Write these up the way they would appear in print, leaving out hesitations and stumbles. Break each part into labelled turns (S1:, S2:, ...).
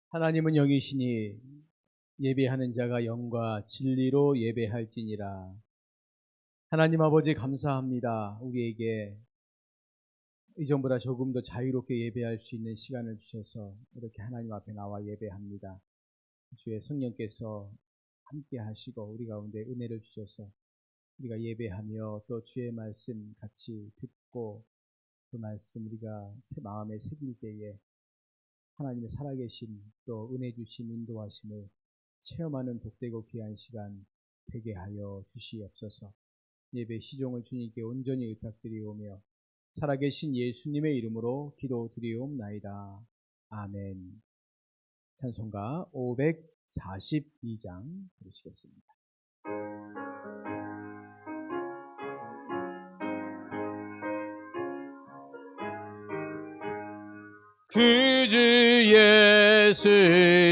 S1: 하나님은 영이시니 예배하는 자가 영과 진리로 예배할지니라. 하나님 아버지 감사합니다. 우리에게 이전보다 조금 더 자유롭게 예배할 수 있는 시간을 주셔서 이렇게 하나님 앞에 나와 예배합니다. 주의 성령께서 함께 하시고 우리 가운데 은혜를 주셔서 우리가 예배하며 또 주의 말씀 같이 듣고 그 말씀 우리가 마음에 새길 때에 하나님의 살아계신 또 은혜 주심 인도하심을 체험하는 복되고 귀한 시간 되게 하여 주시옵소서. 예배 시종을 주님께 온전히 의탁드리오며 살아계신 예수님의 이름으로 기도드리옵나이다. 아멘. 찬송가 542장 부르시겠습니다. 그 주 예수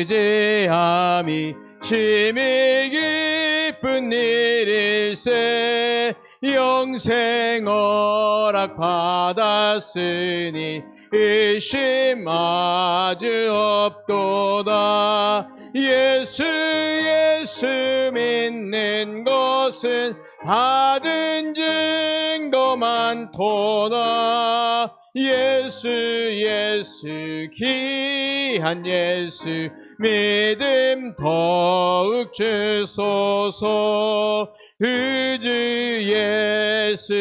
S1: 제함이 심히 기쁜 일일세 영생 허락 받았으니 의심 아주 없도다. 예수 믿는 것은 받은 증거 많도다. 예수 귀한 예수 믿음 더욱 주소서. 그 주 예수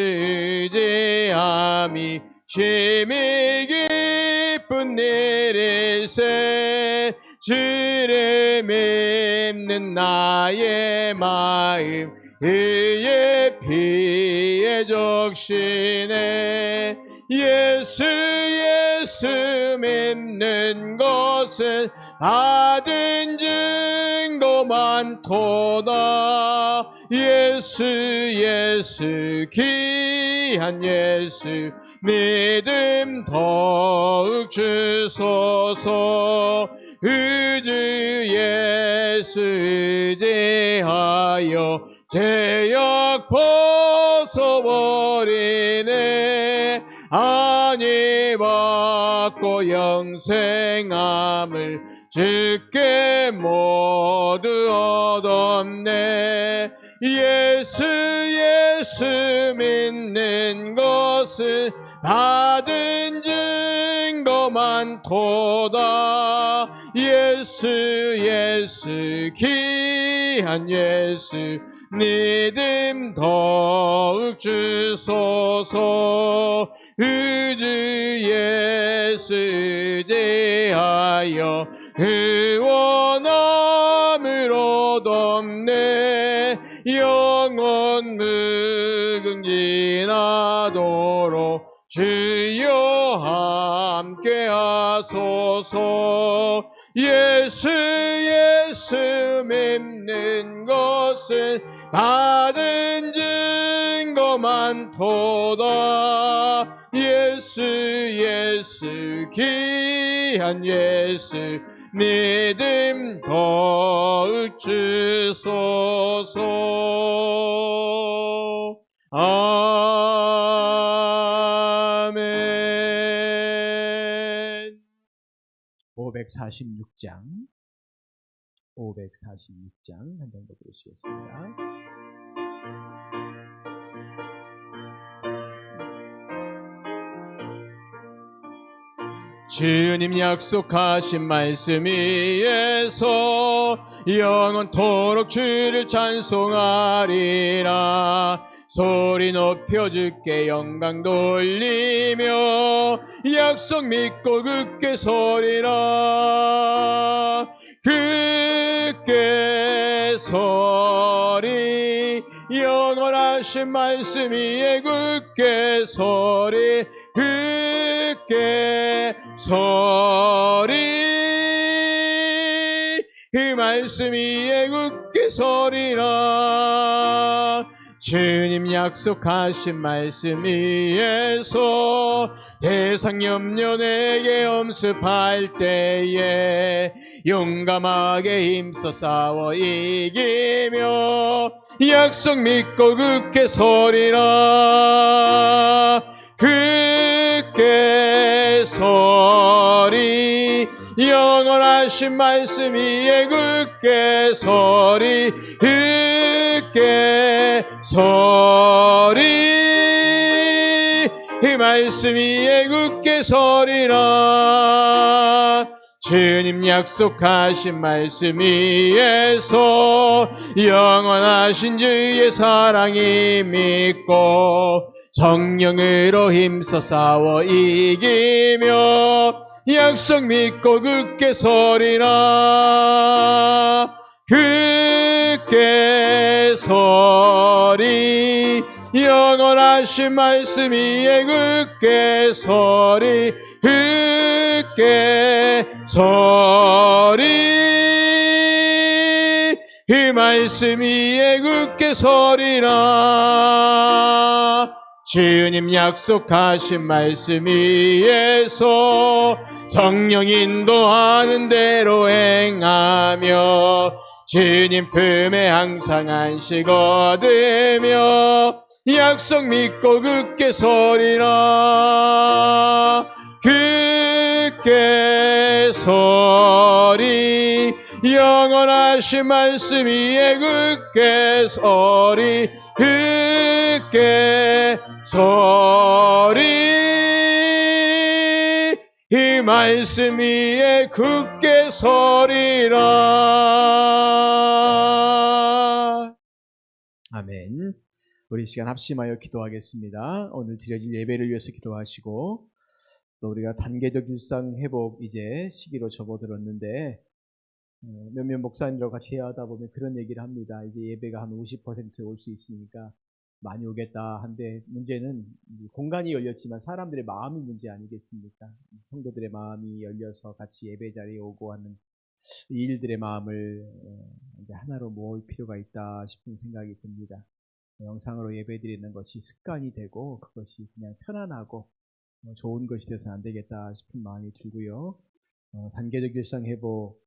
S1: 의지함이 심히 기쁜 일일세 주를 믿는 나의 마음 의의 피에 적시네. 예수 믿는 것은 받은 증거 많도다. 예수 귀한 예수 믿음 더욱 주소서. 그 주 예수 의지하여 죄악 벗어버리네. 아니 받고 영생함을 주께 모두 얻었네. 예수 믿는 것은 받은 증거 많도다. 예수 귀한 예수 믿음 더욱 주소서. 그 주 예수 의지하여 의원함을 얻었네. 영원 무궁지나도록 주여 함께 하소서. 예수 믿는 것은 받은 증거 많도다. 예수 귀한 예수 믿음 더욱 주소서. 아멘. 546장 한 번 더 보시겠습니다. 주님 약속하신 말씀 위에서 영원토록 주를 찬송하리라. 소리 높여 주께 영광 돌리며 약속 믿고 굳게 서리라. 굳게 서리 영원하신 말씀 위에 굳게 서리. 굳게 서리 그 말씀 위에 굳게 서리라. 주님 약속하신 말씀 위에서 대상 염려 내게 엄습할 때에 용감하게 힘써 싸워 이기며 약속 믿고 굳게 서리라. 굳게 서리 영원하신 말씀 위에 굳게 서리 굳게 서리 이 말씀 위에 굳게 서리라. 주님 약속하신 말씀 위에서 영원하신 주의 사랑이 믿고 성령으로 힘써 싸워 이기며 약속 믿고 굳게 서리라. 굳게 서리 영원하신 말씀 위에 굳게 서리 굳게 서리 이 말씀 위에 굳게 서리라. 주님 약속하신 말씀 위에서 성령 인도하는 대로 행하며 주님 품에 항상 안식 얻으며 약속 믿고 굳게 서리라. 굳게 서리 영원하신 말씀 위에 굳게 서리 굳게 서리 이 말씀 위에 굳게 서리라. 아멘. 우리 시간 합심하여 기도하겠습니다. 오늘 드려질 예배를 위해서 기도하시고 또 우리가 단계적 일상 회복 이제 시기로 접어들었는데 몇몇 목사님들과 같이 하다 보면 그런 얘기를 합니다. 이제 예배가 한 50% 올 수 있으니까 많이 오겠다 한데 문제는 공간이 열렸지만 사람들의 마음이 문제 아니겠습니까? 성도들의 마음이 열려서 같이 예배 자리에 오고 하는 이 일들의 마음을 이제 하나로 모을 필요가 있다 싶은 생각이 듭니다. 영상으로 예배드리는 것이 습관이 되고 그것이 그냥 편안하고 좋은 것이 돼서는 안 되겠다 싶은 마음이 들고요. 단계적 일상 회복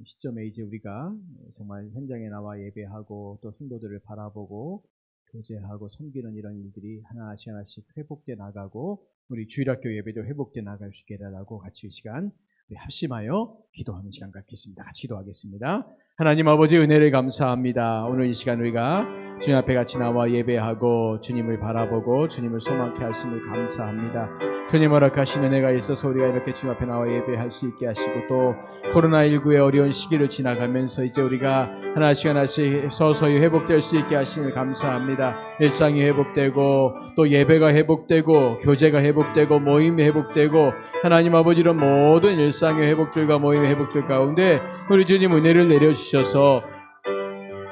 S1: 시점에 이제 우리가 정말 현장에 나와 예배하고 또 성도들을 바라보고 교제하고 섬기는 이런 일들이 하나씩 하나씩 회복돼 나가고 우리 주일학교 예배도 회복돼 나갈 수 있게 해달라고 같이 이 시간 우리 합심하여 기도하는 시간 갖겠습니다. 같이 기도하겠습니다. 하나님 아버지 은혜를 감사합니다. 오늘 이 시간 우리가 주님 앞에 같이 나와 예배하고 주님을 바라보고 주님을 소망케 하심을 감사합니다. 주님 허락하신 은혜가 있어서 우리가 이렇게 주님 앞에 나와 예배할 수 있게 하시고 또 코로나19의 어려운 시기를 지나가면서 이제 우리가 하나씩 하나씩 서서히 회복될 수 있게 하심을 감사합니다. 일상이 회복되고 또 예배가 회복되고 교제가 회복되고 모임이 회복되고 하나님 아버지 이런 모든 일상의 회복들과 모임의 회복들 가운데 우리 주님 은혜를 내려주셔서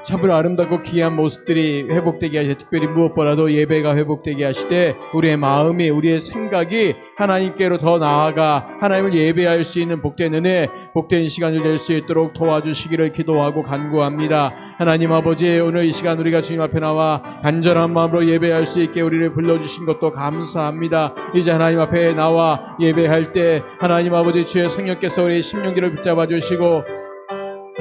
S1: 참으로 아름답고 귀한 모습들이 회복되게 하시되 특별히 무엇보다도 예배가 회복되게 하시되 우리의 마음이 우리의 생각이 하나님께로 더 나아가 하나님을 예배할 수 있는 복된 은혜 복된 시간을 낼 수 있도록 도와주시기를 기도하고 간구합니다. 하나님 아버지 오늘 이 시간 우리가 주님 앞에 나와 간절한 마음으로 예배할 수 있게 우리를 불러주신 것도 감사합니다. 이제 하나님 앞에 나와 예배할 때 하나님 아버지 주의 성령께서 우리의 심령들을 붙잡아 주시고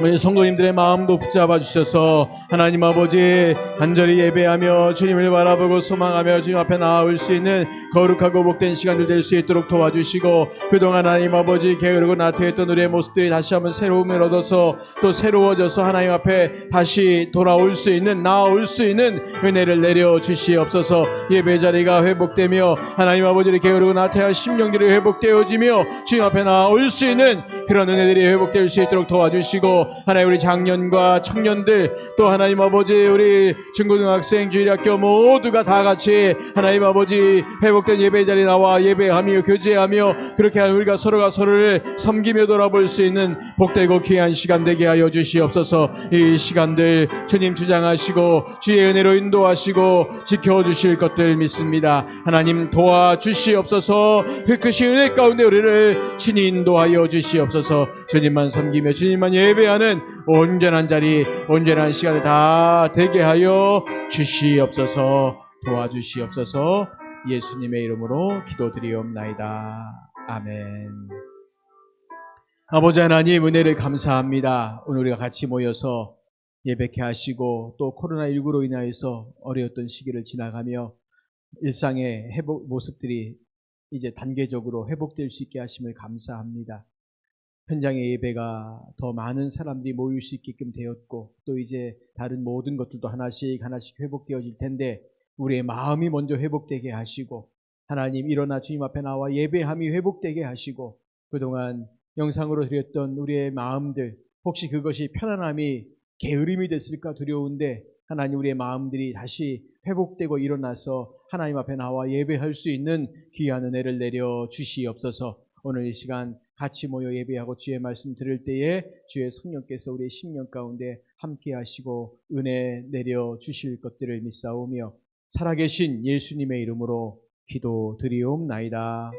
S1: 우리 성도님들의 마음도 붙잡아 주셔서 하나님 아버지 간절히 예배하며 주님을 바라보고 소망하며 주님 앞에 나아올 수 있는 거룩하고 복된 시간들 될 수 있도록 도와주시고 그동안 하나님 아버지 게으르고 나태했던 우리의 모습들이 다시 한번 새로움을 얻어서 또 새로워져서 하나님 앞에 다시 돌아올 수 있는 나아올 수 있는 은혜를 내려주시옵소서. 예배 자리가 회복되며 하나님 아버지의 게으르고 나태한 심령들이 회복되어지며 주님 앞에 나아올 수 있는 그런 은혜들이 회복될 수 있도록 도와주시고 하나님 우리 장년과 청년들 또 하나님 아버지 우리 중고등학생 주일학교 모두가 다 같이 하나님 아버지 회복된 예배 자리에 나와 예배하며 교제하며 그렇게 하면 우리가 서로가 서로를 섬기며 돌아볼 수 있는 복되고 귀한 시간 되게 하여 주시옵소서. 이 시간들 주님 주장하시고 주의 은혜로 인도하시고 지켜주실 것들 믿습니다. 하나님 도와주시옵소서. 그 크신 은혜 가운데 우리를 친히 인도하여 주시옵소서. 주님만 섬기며 주님만 예배하는 온전한 자리 온전한 시간을 다 되게 하여 주시옵소서. 도와주시옵소서. 예수님의 이름으로 기도드리옵나이다. 아멘. 아버지 하나님 은혜를 감사합니다. 오늘 우리가 같이 모여서 예배케 하시고 또 코로나19로 인하여서 어려웠던 시기를 지나가며 일상의 회복 모습들이 이제 단계적으로 회복될 수 있게 하심을 감사합니다. 현장의 예배가 더 많은 사람들이 모일 수 있게끔 되었고 또 이제 다른 모든 것들도 하나씩 하나씩 회복되어질 텐데 우리의 마음이 먼저 회복되게 하시고 하나님 일어나 주님 앞에 나와 예배함이 회복되게 하시고 그동안 영상으로 드렸던 우리의 마음들 혹시 그것이 편안함이 게으름이 됐을까 두려운데 하나님 우리의 마음들이 다시 회복되고 일어나서 하나님 앞에 나와 예배할 수 있는 귀한 은혜를 내려 주시옵소서. 오늘 이 시간 같이 모여 예배하고 주의 말씀 들을 때에 주의 성령께서 우리의 심령 가운데 함께 하시고 은혜 내려 주실 것들을 믿사오며 살아계신 예수님의 이름으로 기도드리옵나이다.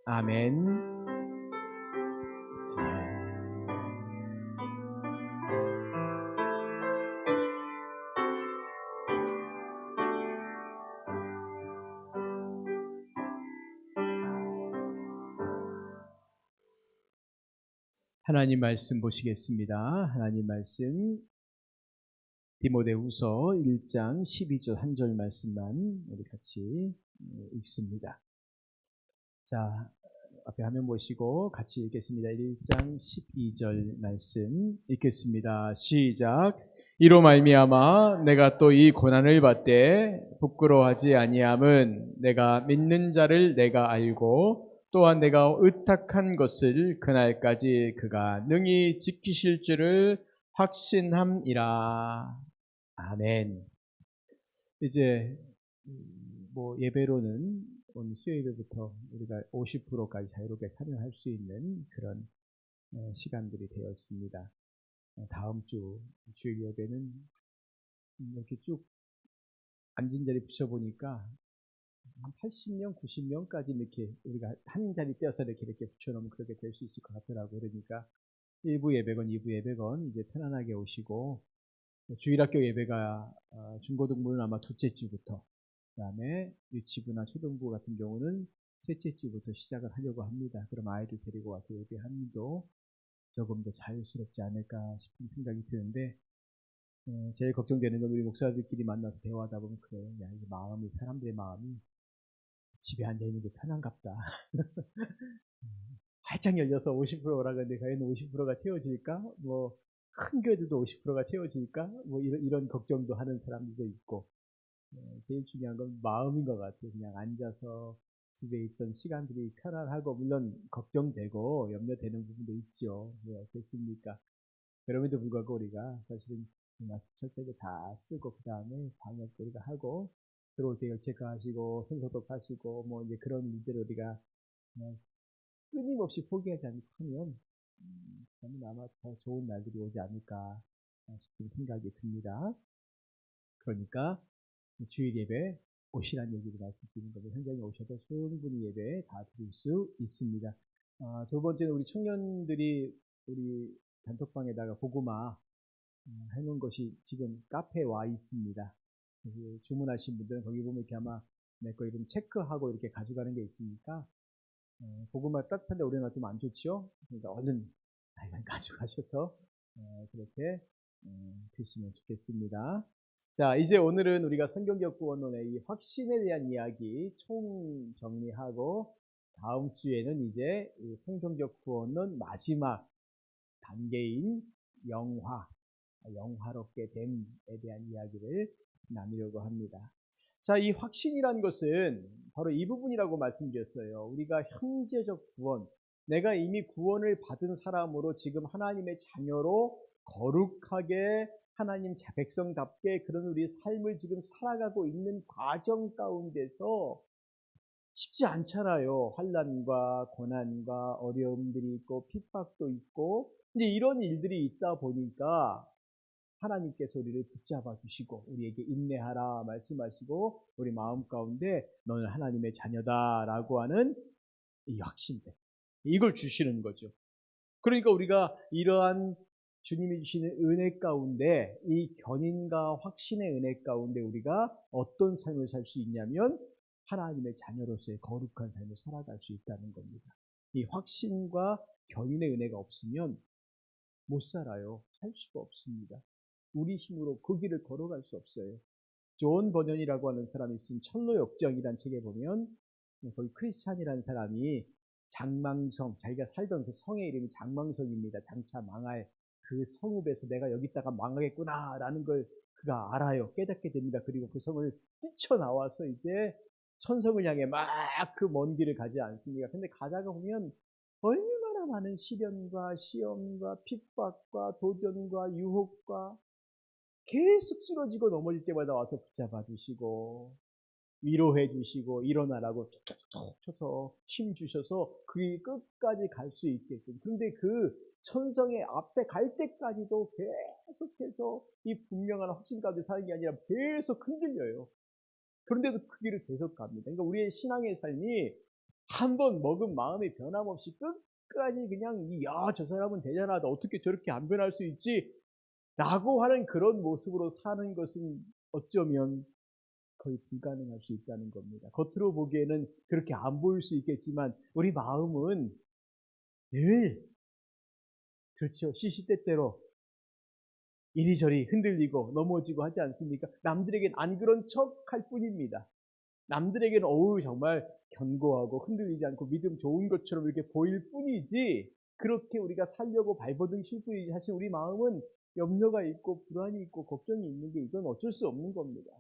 S1: 아멘. 하나님 말씀 보시겠습니다. 하나님 말씀 디모데후서 1장 12절 한 절 말씀만 우리 같이 읽습니다. 자, 앞에 화면 보시고 같이 읽겠습니다. 1장 12절 말씀 읽겠습니다. 시작. 이로 말미암아 내가 또 이 고난을 받되 부끄러워하지 아니함은 내가 믿는 자를 내가 알고 또한 내가 의탁한 것을 그날까지 그가 능히 지키실 줄을 확신함이라. 아멘. 이제 예배로는 오늘 수요일부터 우리가 50%까지 자유롭게 참여할 수 있는 그런 시간들이 되었습니다. 다음 주 주일 예배는 이렇게 쭉 앉은 자리 붙여보니까 한 80명, 90명까지 이렇게 우리가 한 자리 떼어서 이렇게 붙여놓으면 그렇게 될 수 있을 것 같더라고요. 그러니까 1부 예배건 2부 예배건 이제 편안하게 오시고 주일학교 예배가 중고등부는 아마 둘째 주부터 그다음에 유치부나 초등부 같은 경우는 셋째 주부터 시작을 하려고 합니다. 그럼 아이들 데리고 와서 예배함도 조금 더 자유스럽지 않을까 싶은 생각이 드는데 제일 걱정되는 건 우리 목사들끼리 만나서 대화하다 보면 그래요. 야, 이 마음이 사람들의 마음이 집에 앉아있는 게 편한갑다. 활짝 열려서 50%라 그러는데 과연 50%가 채워질까? 큰 교회들도 50%가 채워질까? 이런 걱정도 하는 사람들도 있고 제일 중요한 건 마음인 것 같아요. 그냥 앉아서 집에 있던 시간들이 편안하고 물론 걱정되고 염려되는 부분도 있죠. 왜 어떻습니까? 그럼에도 불구하고 우리가 사실은 마스크 철저하게 다 쓰고 그 다음에 방역 우리가 하고 들어올 때 열체크하시고 손소독하시고 이제 그런 일들을 우리가 끊임없이 포기하지 않고 하면 저는 아마 더 좋은 날들이 오지 않을까 싶은 생각이 듭니다. 그러니까 주일 예배 오시라는 얘기를 말씀드리는 거죠. 현장에 오셔도 충분히 예배 다 드릴 수 있습니다. 두 번째는 우리 청년들이 우리 단톡방에다가 고구마 해놓은 것이 지금 카페에 와 있습니다. 주문하신 분들은 거기 보면 이렇게 아마 내 거 이름 체크하고 이렇게 가져가는 게 있으니까 고구마 따뜻한데 오래 놔두면 안 좋죠. 그러니까 얼른 가져가셔서 그렇게 드시면 좋겠습니다. 자, 이제 오늘은 우리가 성경적 구원론의 이 확신에 대한 이야기 총 정리하고 다음 주에는 이제 성경적 구원론 마지막 단계인 영화롭게 됨에 대한 이야기를 나누려고 합니다. 자, 이 확신이라는 것은 바로 이 부분이라고 말씀드렸어요. 우리가 형제적 구원, 내가 이미 구원을 받은 사람으로 지금 하나님의 자녀로 거룩하게 하나님 백성답게 그런 우리 삶을 지금 살아가고 있는 과정 가운데서 쉽지 않잖아요. 환난과 고난과 어려움들이 있고 핍박도 있고 이제 이런 일들이 있다 보니까 하나님께서 우리를 붙잡아 주시고 우리에게 인내하라 말씀하시고 우리 마음 가운데 너는 하나님의 자녀다라고 하는 이 확신들 이걸 주시는 거죠. 그러니까 우리가 이러한 주님이 주시는 은혜 가운데 이 견인과 확신의 은혜 가운데 우리가 어떤 삶을 살 수 있냐면 하나님의 자녀로서의 거룩한 삶을 살아갈 수 있다는 겁니다. 이 확신과 견인의 은혜가 없으면 못 살아요. 살 수가 없습니다. 우리 힘으로 그 길을 걸어갈 수 없어요. 존 버년이라고 하는 사람이 쓴 철로 역정이라는 책에 보면 거기 크리스찬이라는 사람이 장망성, 자기가 살던 그 성의 이름이 장망성입니다. 장차 망할 그 성읍에서 내가 여기다가 망하겠구나라는 걸 그가 알아요. 깨닫게 됩니다. 그리고 그 성을 뛰쳐나와서 이제 천성을 향해 막 그 먼 길을 가지 않습니까? 근데 가다가 보면 얼마나 많은 시련과 시험과 핍박과 도전과 유혹과 계속 쓰러지고 넘어질 때마다 와서 붙잡아 주시고 위로해 주시고 일어나라고 툭툭툭 쳐서 힘 주셔서 그 끝까지 갈 수 있게끔. 그런데 그 천성의 앞에 갈 때까지도 계속해서 이 분명한 확신 가운데 사는 게 아니라 계속 흔들려요. 그런데도 그 길을 계속 갑니다. 그러니까 우리의 신앙의 삶이 한 번 먹은 마음이 변함없이 끝까지 그냥 저 사람은 대단하다. 어떻게 저렇게 안 변할 수 있지? 라고 하는 그런 모습으로 사는 것은 어쩌면 거의 불가능할 수 있다는 겁니다. 겉으로 보기에는 그렇게 안 보일 수 있겠지만 우리 마음은 늘 그렇죠. 시시때때로 이리저리 흔들리고 넘어지고 하지 않습니까? 남들에겐 안 그런 척 할 뿐입니다. 남들에게는 정말 견고하고 흔들리지 않고 믿음 좋은 것처럼 이렇게 보일 뿐이지 그렇게 우리가 살려고 발버둥 칠 뿐이지 사실 우리 마음은 염려가 있고 불안이 있고 걱정이 있는 게 이건 어쩔 수 없는 겁니다.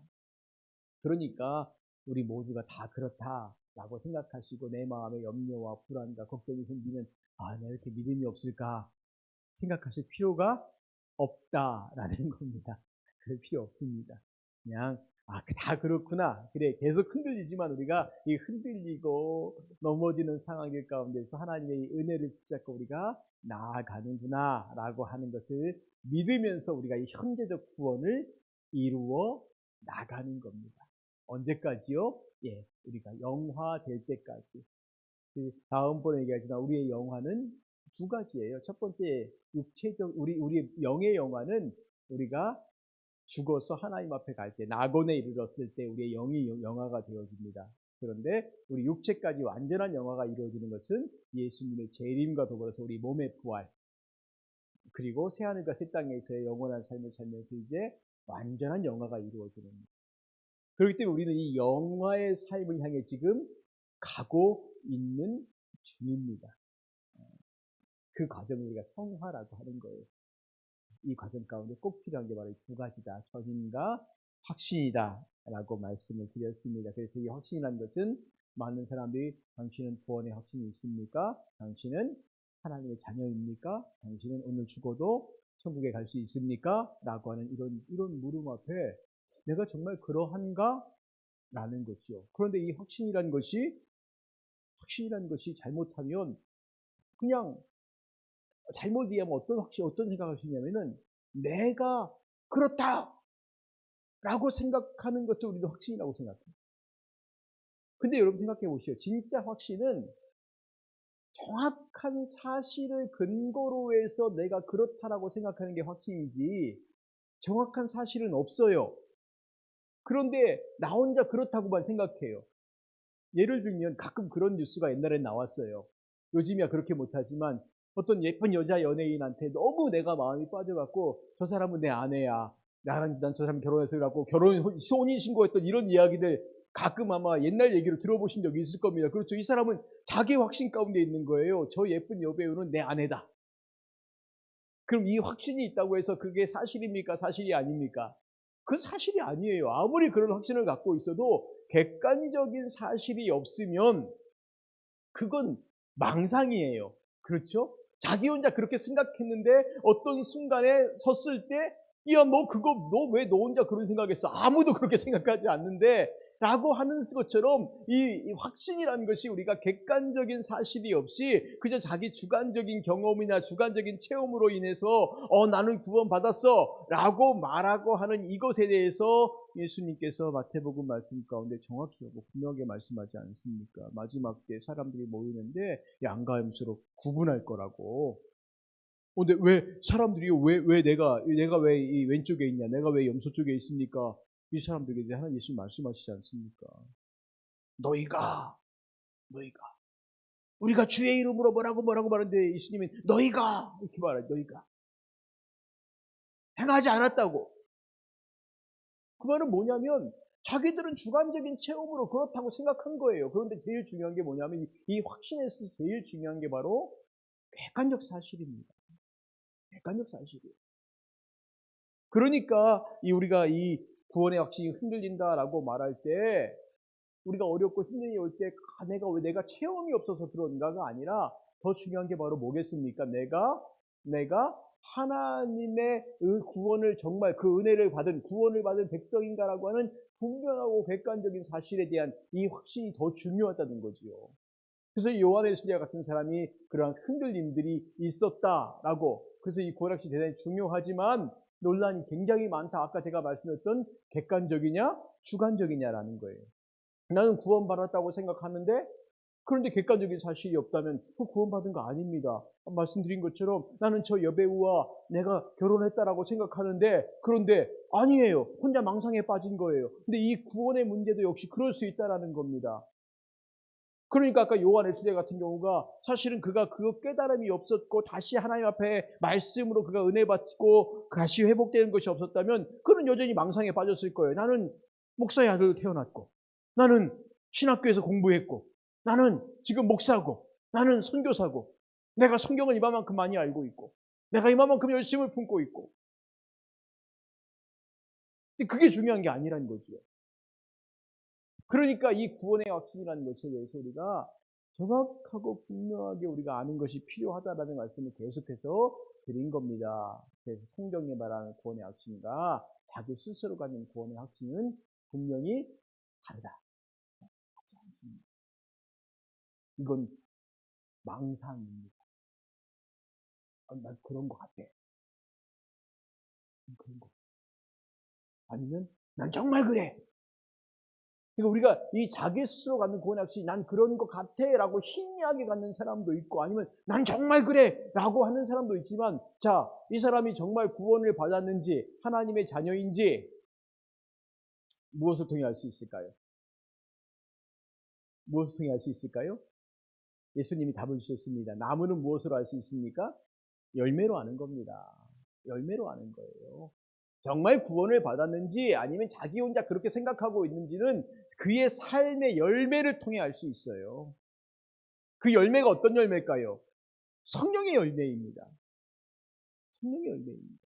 S1: 그러니까 우리 모두가 다 그렇다라고 생각하시고 내 마음에 염려와 불안과 걱정이 생기면 내가 이렇게 믿음이 없을까 생각하실 필요가 없다라는 겁니다. 그럴 필요 없습니다. 그냥 다 그렇구나. 그래 계속 흔들리지만 우리가 이 흔들리고 넘어지는 상황일 가운데서 하나님의 은혜를 붙잡고 우리가 나아가는구나 라고 하는 것을 믿으면서 우리가 이 현재적 구원을 이루어 나가는 겁니다. 언제까지요? 우리가 영화될 때까지. 다음번에 얘기하지만 우리의 영화는 두 가지예요. 첫 번째 육체적 우리의 영의 영화는 우리가 죽어서 하나님 앞에 갈 때 낙원에 이르렀을 때 우리의 영이 영화가 되어집니다. 그런데 우리 육체까지 완전한 영화가 이루어지는 것은 예수님의 재림과 더불어서 우리 몸의 부활 그리고 새하늘과 새 땅에서의 영원한 삶을 살면서 이제 완전한 영화가 이루어지는 겁니다. 그렇기 때문에 우리는 이 영화의 삶을 향해 지금 가고 있는 중입니다. 그 과정을 우리가 성화라고 하는 거예요. 이 과정 가운데 꼭 필요한 게 바로 이 두 가지다. 전인과 확신이다 라고 말씀을 드렸습니다. 그래서 이 확신이라는 것은 많은 사람들이 당신은 구원의 확신이 있습니까? 당신은 하나님의 자녀입니까? 당신은 오늘 죽어도 천국에 갈 수 있습니까? 라고 하는 이런 물음 앞에 내가 정말 그러한가? 라는 거죠. 그런데 이 확신이라는 것이 잘못하면 그냥 잘못 이해하면 어떤 생각을 할 수 있냐면은 내가 그렇다! 라고 생각하는 것도 우리도 확신이라고 생각해요. 근데 여러분 생각해 보시죠. 진짜 확신은 정확한 사실을 근거로 해서 내가 그렇다라고 생각하는 게 확신이지 정확한 사실은 없어요. 그런데 나 혼자 그렇다고만 생각해요. 예를 들면 가끔 그런 뉴스가 옛날엔 나왔어요. 요즘이야 그렇게 못하지만 어떤 예쁜 여자 연예인한테 너무 내가 마음이 빠져갖고 저 사람은 내 아내야. 난 저 사람 결혼해서 그래갖고 혼인신고했던 이런 이야기들 가끔 아마 옛날 얘기로 들어보신 적이 있을 겁니다. 그렇죠. 이 사람은 자기 확신 가운데 있는 거예요. 저 예쁜 여배우는 내 아내다. 그럼 이 확신이 있다고 해서 그게 사실입니까? 사실이 아닙니까? 그건 사실이 아니에요. 아무리 그런 확신을 갖고 있어도 객관적인 사실이 없으면 그건 망상이에요. 그렇죠? 자기 혼자 그렇게 생각했는데 어떤 순간에 섰을 때 야, 너 왜 너 혼자 그런 생각했어? 아무도 그렇게 생각하지 않는데 라고 하는 것처럼 이 확신이라는 것이 우리가 객관적인 사실이 없이 그저 자기 주관적인 경험이나 주관적인 체험으로 인해서 나는 구원받았어 라고 말하고 하는 이것에 대해서 예수님께서 마태복음 말씀 가운데 정확히 하고 분명하게 말씀하지 않습니까? 마지막 때 사람들이 모이는데 양가염수로 구분할 거라고. 근데 왜 사람들이 왜 내가 왜 이 왼쪽에 있냐? 내가 왜 염소 쪽에 있습니까? 이 사람들에게 이제 하나님 예수님 말씀하시지 않습니까? 너희가 우리가 주의 이름으로 뭐라고 말하는데 예수님은 너희가 이렇게 말해요. 너희가 행하지 않았다고. 그 말은 뭐냐면 자기들은 주관적인 체험으로 그렇다고 생각한 거예요. 그런데 제일 중요한 게 뭐냐면 이 확신에 있어서 제일 중요한 게 바로 객관적 사실입니다. 객관적 사실이에요. 그러니까 우리가 이 구원의 확신이 흔들린다라고 말할 때 우리가 어렵고 힘든 일이 올 때 내가 체험이 없어서 그런가가 아니라 더 중요한 게 바로 뭐겠습니까? 내가 하나님의 구원을 정말 그 은혜를 받은 구원을 받은 백성인가라고 하는 분명하고 객관적인 사실에 대한 이 확신이 더 중요하다는 거지요. 그래서 요한의 수자 같은 사람이 그러한 흔들림들이 있었다라고. 그래서 이 구원 확신이 대단히 중요하지만 논란이 굉장히 많다. 아까 제가 말씀드렸던 객관적이냐 주관적이냐라는 거예요. 나는 구원받았다고 생각하는데 그런데 객관적인 사실이 없다면 그 구원받은 거 아닙니다. 말씀드린 것처럼 나는 저 여배우와 내가 결혼했다라고 생각하는데 그런데 아니에요. 혼자 망상에 빠진 거예요. 근데 이 구원의 문제도 역시 그럴 수 있다라는 겁니다. 그러니까 아까 요한의 수제 같은 경우가 사실은 그가 그 깨달음이 없었고 다시 하나님 앞에 말씀으로 그가 은혜 받고 다시 회복되는 것이 없었다면 그는 여전히 망상에 빠졌을 거예요. 나는 목사의 아들로 태어났고 나는 신학교에서 공부했고 나는 지금 목사고 나는 선교사고 내가 성경을 이만큼 많이 알고 있고 내가 이만큼 열심을 품고 있고 그게 중요한 게 아니라는 거죠. 그러니까 이 구원의 확신이라는 것에 대해서 우리가 정확하고 분명하게 우리가 아는 것이 필요하다라는 말씀을 계속해서 드린 겁니다. 그래서 성경에 말하는 구원의 확신과 자기 스스로 갖는 구원의 확신은 분명히 다르다. 같지 않습니다. 이건 망상입니다. 난 그런 것 같아. 그런 거. 아니면 난 정말 그래. 그러니까 우리가 이 자기 스스로 갖는 구원의 확신이 난 그런 것 같아 라고 희미하게 갖는 사람도 있고 아니면 난 정말 그래 라고 하는 사람도 있지만 자, 이 사람이 정말 구원을 받았는지 하나님의 자녀인지 무엇을 통해 알 수 있을까요? 무엇을 통해 알 수 있을까요? 예수님이 답을 주셨습니다. 나무는 무엇으로 알 수 있습니까? 열매로 아는 겁니다. 열매로 아는 거예요. 정말 구원을 받았는지 아니면 자기 혼자 그렇게 생각하고 있는지는 그의 삶의 열매를 통해 알 수 있어요. 그 열매가 어떤 열매일까요? 성령의 열매입니다. 성령의 열매입니다.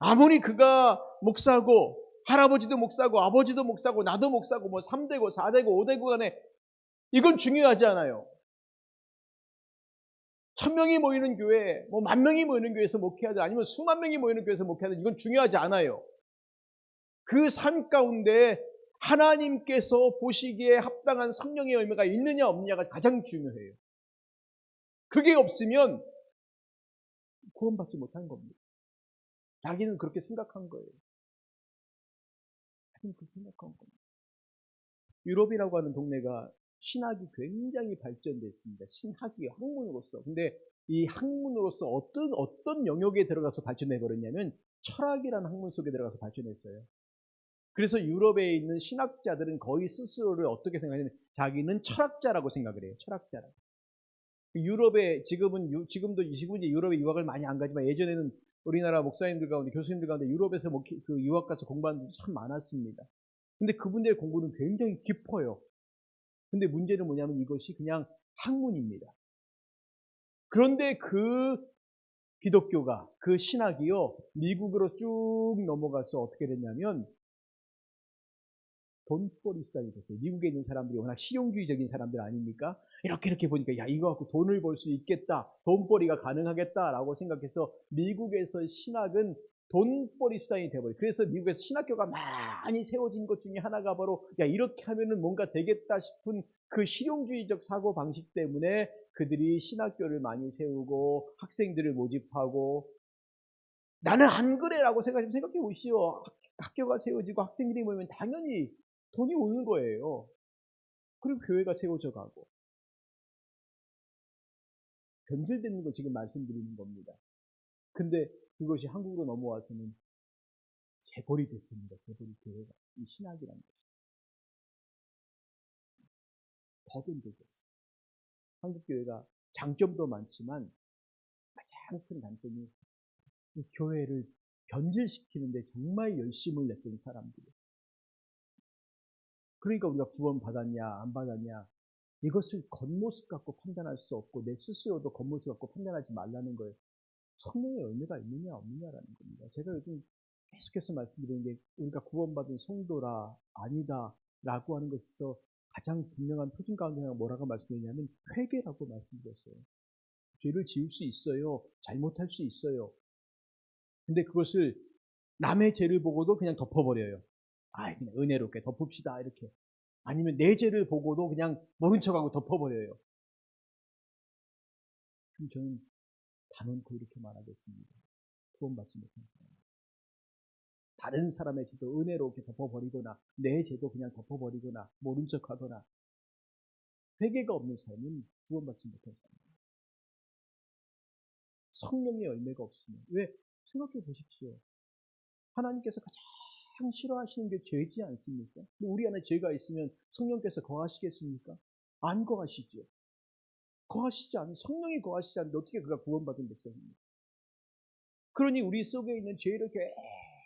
S1: 아무리 그가 목사고 할아버지도 목사고 아버지도 목사고 나도 목사고 뭐 3대고 4대고 5대고 간에 이건 중요하지 않아요. 1000명이 모이는 교회, 뭐 10,000명이 모이는 교회에서 목회하든 아니면 수만 명이 모이는 교회에서 목회하든 이건 중요하지 않아요. 그 삶 가운데 하나님께서 보시기에 합당한 성령의 열매가 있느냐 없느냐가 가장 중요해요. 그게 없으면 구원받지 못한 겁니다. 자기는 그렇게 생각한 거예요. 자기는 그렇게 생각한 겁니다. 유럽이라고 하는 동네가 신학이 굉장히 발전됐습니다. 신학이 학문으로서. 근데 이 학문으로서 어떤 영역에 들어가서 발전해버렸냐면 철학이라는 학문 속에 들어가서 발전했어요. 그래서 유럽에 있는 신학자들은 거의 스스로를 어떻게 생각하냐면 자기는 철학자라고 생각을 해요. 철학자라고. 유럽에 지금도 유럽에 유학을 많이 안 가지만 예전에는 우리나라 목사님들 가운데 교수님들 가운데 유럽에서 그 유학 가서 공부하는 분들이 참 많았습니다. 근데 그분들의 공부는 굉장히 깊어요. 근데 문제는 뭐냐면 이것이 그냥 학문입니다. 그런데 그 기독교가 그 신학이요 미국으로 쭉 넘어가서 어떻게 됐냐면 돈벌이 수단이 됐어요. 미국에 있는 사람들이 워낙 실용주의적인 사람들 아닙니까? 이렇게 보니까 야 이거 갖고 돈을 벌 수 있겠다. 돈벌이가 가능하겠다라고 생각해서 미국에서 신학은 돈벌이 수단이 돼버려요. 그래서 미국에서 신학교가 많이 세워진 것 중에 하나가 바로 야 이렇게 하면은 뭔가 되겠다 싶은 그 실용주의적 사고 방식 때문에 그들이 신학교를 많이 세우고 학생들을 모집하고 나는 안 그래라고 생각해 보시오. 학교가 세워지고 학생들이 모이면 당연히 돈이 오는 거예요. 그리고 교회가 세워져 가고. 변질되는 거 지금 말씀드리는 겁니다. 근데 그것이 한국으로 넘어와서는 재벌이 됐습니다. 재벌이 교회가. 이 신학이라는 것이. 더 변질됐어요. 한국 교회가 장점도 많지만 가장 큰 단점이 교회를 변질시키는데 정말 열심을 냈던 사람들이. 그러니까 우리가 구원 받았냐 안 받았냐 이것을 겉모습 갖고 판단할 수 없고 내 스스로도 겉모습 갖고 판단하지 말라는 거예요. 성령의 열매가 있느냐 없느냐라는 겁니다. 제가 요즘 계속해서 말씀드리는 게 우리가 구원받은 성도라 아니다 라고 하는 것에서 가장 분명한 표준 가운데 하나가 뭐라고 말씀드리냐면 회개라고 말씀드렸어요. 죄를 지을 수 있어요. 잘못할 수 있어요. 근데 그것을 남의 죄를 보고도 그냥 덮어버려요. 그냥 은혜롭게 덮읍시다 이렇게. 아니면 내 죄를 보고도 그냥 모른 척하고 덮어버려요. 그럼 저는 단언코 이렇게 말하겠습니다. 구원받지 못한 사람. 다른 사람의 죄도 은혜롭게 덮어버리거나 내 죄도 그냥 덮어버리거나 모른 척하거나 회개가 없는 삶은 구원받지 못한 사람입니다. 성령의 열매가 없으면 왜? 생각해 보십시오. 하나님께서 가장 싫어하시는 게 죄지 않습니까? 우리 안에 죄가 있으면 성령께서 거하시겠습니까? 안 거하시죠. 거하시지 않은 성령이 거하시지 않는데 어떻게 그가 구원받은 백성입니까? 그러니 우리 속에 있는 죄를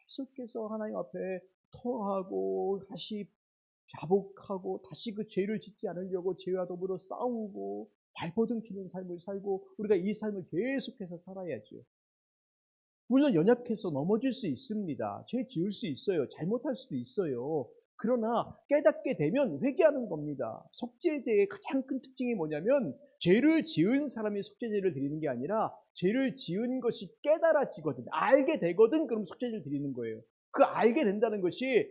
S1: 계속해서 하나님 앞에 토하고 다시 자복하고 다시 그 죄를 짓지 않으려고 죄와 더불어 싸우고 발버둥치는 삶을 살고 우리가 이 삶을 계속해서 살아야죠. 물론 연약해서 넘어질 수 있습니다. 죄 지을 수 있어요. 잘못할 수도 있어요. 그러나 깨닫게 되면 회개하는 겁니다. 속죄제의 가장 큰 특징이 뭐냐면 죄를 지은 사람이 속죄제를 드리는 게 아니라 죄를 지은 것이 깨달아지거든. 알게 되거든. 그럼 속죄제를 드리는 거예요. 그 알게 된다는 것이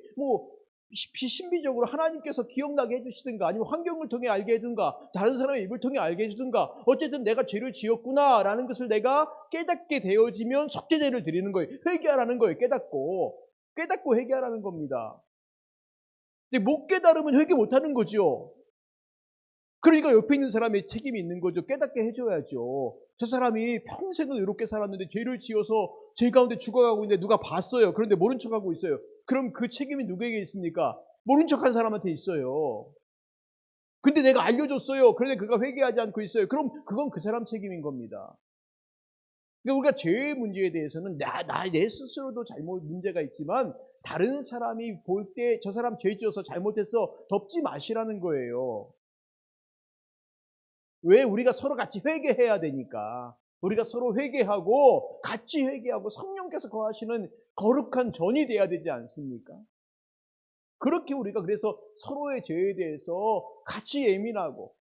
S1: 신비적으로 하나님께서 기억나게 해주시든가 아니면 환경을 통해 알게 해주든가 다른 사람의 입을 통해 알게 해주든가 어쨌든 내가 죄를 지었구나 라는 것을 내가 깨닫게 되어지면 속죄제를 드리는 거예요. 회개하라는 거예요. 깨닫고 회개하라는 겁니다. 근데 못 깨달으면 회개 못하는 거죠. 그러니까 옆에 있는 사람의 책임이 있는 거죠. 깨닫게 해줘야죠. 저 사람이 평생을 이렇게 살았는데 죄를 지어서 죄 가운데 죽어가고 있는데 누가 봤어요. 그런데 모른 척하고 있어요. 그럼 그 책임이 누구에게 있습니까? 모른 척한 사람한테 있어요. 근데 내가 알려줬어요. 그런데 그가 회개하지 않고 있어요. 그럼 그건 그 사람 책임인 겁니다. 그러니까 우리가 죄의 문제에 대해서는 내 스스로도 문제가 있지만 다른 사람이 볼 때 저 사람 죄 지어서 잘못해서 덮지 마시라는 거예요. 왜? 우리가 서로 같이 회개해야 되니까. 우리가 서로 회개하고 같이 회개하고 성령께서 거하시는 거룩한 전이 돼야 되지 않습니까? 그렇게 우리가 그래서 서로의 죄에 대해서 같이 예민하고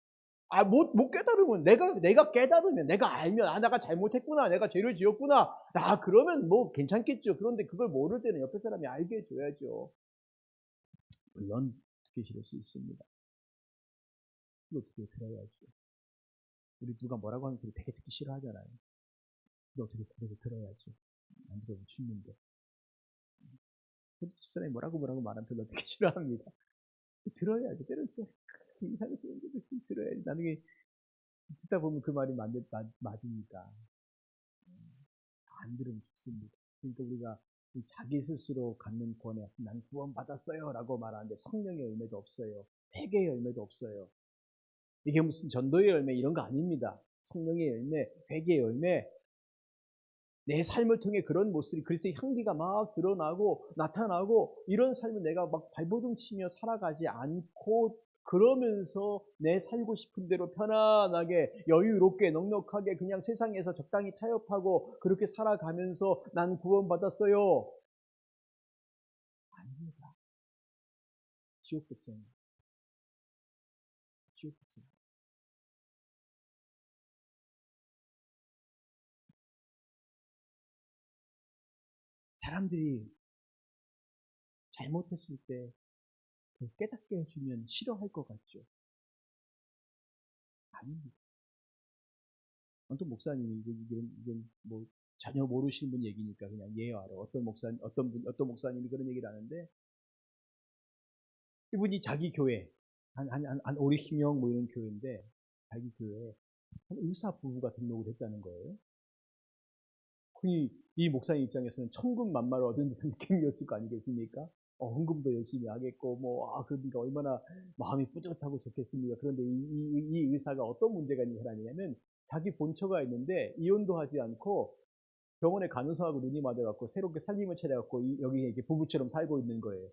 S1: 못 깨달으면 내가 깨달으면 내가 알면 내가 잘못했구나 내가 죄를 지었구나 그러면 뭐 괜찮겠죠. 그런데 그걸 모를 때는 옆에 사람이 알게 해줘야죠. 물론 듣기 싫을 수 있습니다. 어떻게 들어야죠. 우리 누가 뭐라고 하는 소리 되게 듣기 싫어하잖아요. 근데 어떻게 들어야죠. 안 들으면 죽는데. 집사람이 뭐라고 말하면 별로 듣기 싫어합니다. 들어야죠. 때로 이상하게 들어야지. 나중에 듣다 보면 그 말이 맞으니까. 안 들으면 죽습니다. 그러니까 우리가 자기 스스로 갖는 권해, 난 구원받았어요 라고 말하는데 성령의 열매도 없어요. 회개의 열매도 없어요. 이게 무슨 전도의 열매 이런 거 아닙니다. 성령의 열매, 회개의 열매, 내 삶을 통해 그런 모습들이 그리스도의 향기가 막 드러나고 나타나고 이런 삶을 내가 막 발버둥 치며 살아가지 않고 그러면서 내 살고 싶은 대로 편안하게 여유롭게 넉넉하게 그냥 세상에서 적당히 타협하고 그렇게 살아가면서 난 구원받았어요. 아닙니다. 지옥 백성입니다. 지옥 백성. 사람들이 잘못했을 때 깨닫게 해주면 싫어할 것 같죠? 아닙니다. 어떤 목사님이 이건 뭐 전혀 모르시는 분 얘기니까 그냥 예화로 어떤 목사님이 그런 얘기를 하는데 이분이 자기 교회 한 50명 뭐 이런 교회인데 자기 교회에 한 의사 부부가 등록을 했다는 거예요. 이 목사님 입장에서는 천군만마를 얻은 듯한 느낌이었을 거 아니겠습니까? 헌금도 열심히 하겠고 그러니까 얼마나 마음이 뿌듯하고 좋겠습니까? 그런데 이 의사가 어떤 문제가 있는 사람이냐면 자기 본처가 있는데 이혼도 하지 않고 병원에 간호사하고 눈이 맞아갖고 새롭게 살림을 차려갖고 여기 이렇게 부부처럼 살고 있는 거예요.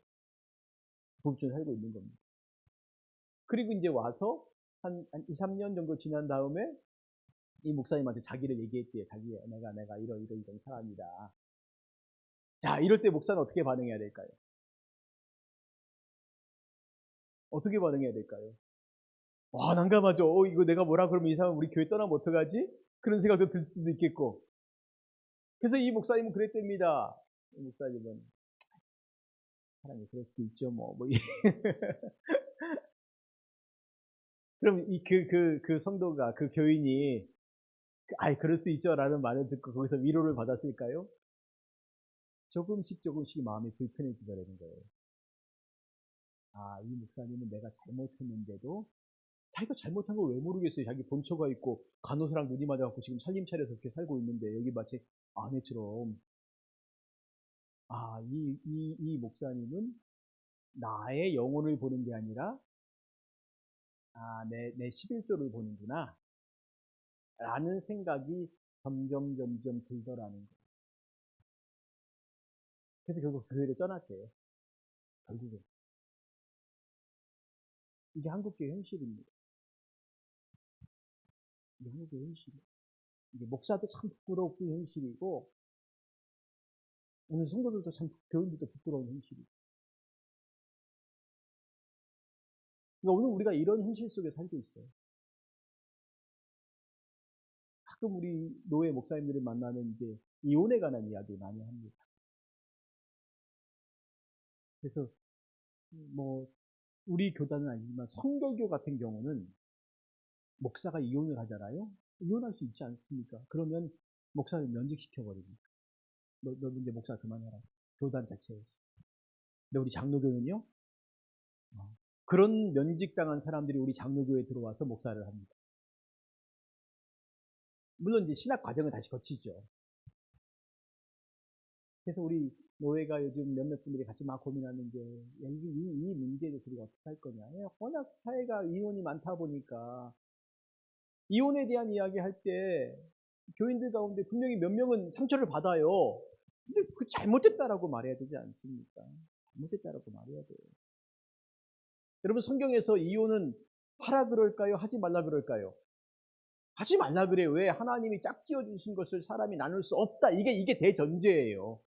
S1: 부부처럼 살고 있는 겁니다. 그리고 이제 와서 한 2, 3년 정도 지난 다음에 이 목사님한테 자기를 얘기했대요. 자기가 내가 이런 사람이다. 자, 이럴 때 목사는 어떻게 반응해야 될까요? 어떻게 반응해야 될까요? 와, 난감하죠. 이거 내가 뭐라 그러면 이 사람 우리 교회 떠나면 어떡하지? 그런 생각도 들 수도 있겠고. 그래서 이 목사님은 그랬답니다. 이 목사님은 사람이 그럴 수도 있죠, 뭐. 그럼 그 성도가, 그 교인이, 그럴 수 있죠. 라는 말을 듣고 거기서 위로를 받았을까요? 조금씩 마음이 불편해지더라는 거예요. 이 목사님은 내가 잘못했는데도 자기가 잘못한 걸 왜 모르겠어요. 자기 본처가 있고 간호사랑 눈이 맞아갖고 지금 살림 차려서 그렇게 살고 있는데 여기 마치 아내처럼 이 목사님은 나의 영혼을 보는 게 아니라 내 11조를 보는구나 라는 생각이 점점 들더라는 거예요. 그래서 결국 교회를 떠났대요. 결국은. 이게 한국교회 현실입니다. 이게 한국교회 현실이에요. 이게 목사도 참 부끄럽고 현실이고 오늘 성도들도 참 교인들도 부끄러운 현실이에요. 그러니까 오늘 우리가 이런 현실 속에 살고 있어요. 가끔 우리 노예 목사님들을 만나면 이제 이혼에 관한 이야기 많이 합니다. 그래서 뭐 우리 교단은 아니지만 성결교 같은 경우는 목사가 이혼을 하잖아요. 이혼할 수 있지 않습니까? 그러면 목사를 면직시켜버립니다. 너 이제 목사 그만해라. 교단 자체에서. 근데 우리 장로교는요. 그런 면직당한 사람들이 우리 장로교에 들어와서 목사를 합니다. 물론 이제 신학 과정을 다시 거치죠. 그래서 우리 노예가 요즘 몇몇 분들이 같이 막 고민하는 게 이 문제를 우리가 어떻게 할 거냐. 워낙 사회가 이혼이 많다 보니까 이혼에 대한 이야기 할 때 교인들 가운데 분명히 몇 명은 상처를 받아요. 근데 그 잘못됐다라고 말해야 되지 않습니까? 잘못됐다라고 말해야 돼요. 여러분 성경에서 이혼은 하라 그럴까요? 하지 말라 그럴까요? 하지 말라 그래요. 왜? 하나님이 짝지어 주신 것을 사람이 나눌 수 없다. 이게 대전제예요.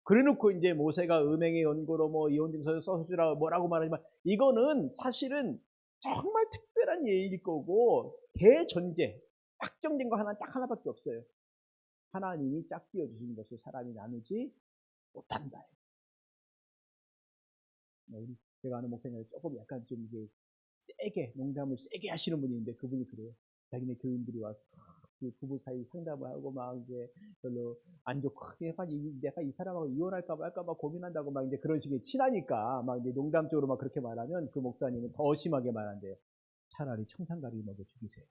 S1: 그래놓고 이제 모세가 음행의 연고로 뭐 이혼증서를 써주라 뭐라고 말하지만 이거는 사실은 정말 특별한 예일 거고 대전제 확정된 거 딱 하나밖에 없어요. 하나님이 짝지어 주신 것을 사람이 나누지 못한다. 우리 제가 아는 목사님이 조금 약간 좀 이게 세게 농담을 세게 하시는 분이 있는데 그분이 그래요. 자기네 교인들이 와서 그 부부 사이 상담을 하고 막 이제 별로 안 좋고 내가 이 사람하고 이혼할까 말까봐 고민한다고 막 이제 그런 식의 친하니까 막 이제 농담적으로 막 그렇게 말하면 그 목사님은 더 심하게 말한대요. 차라리 청산가리 먹여 죽이세요.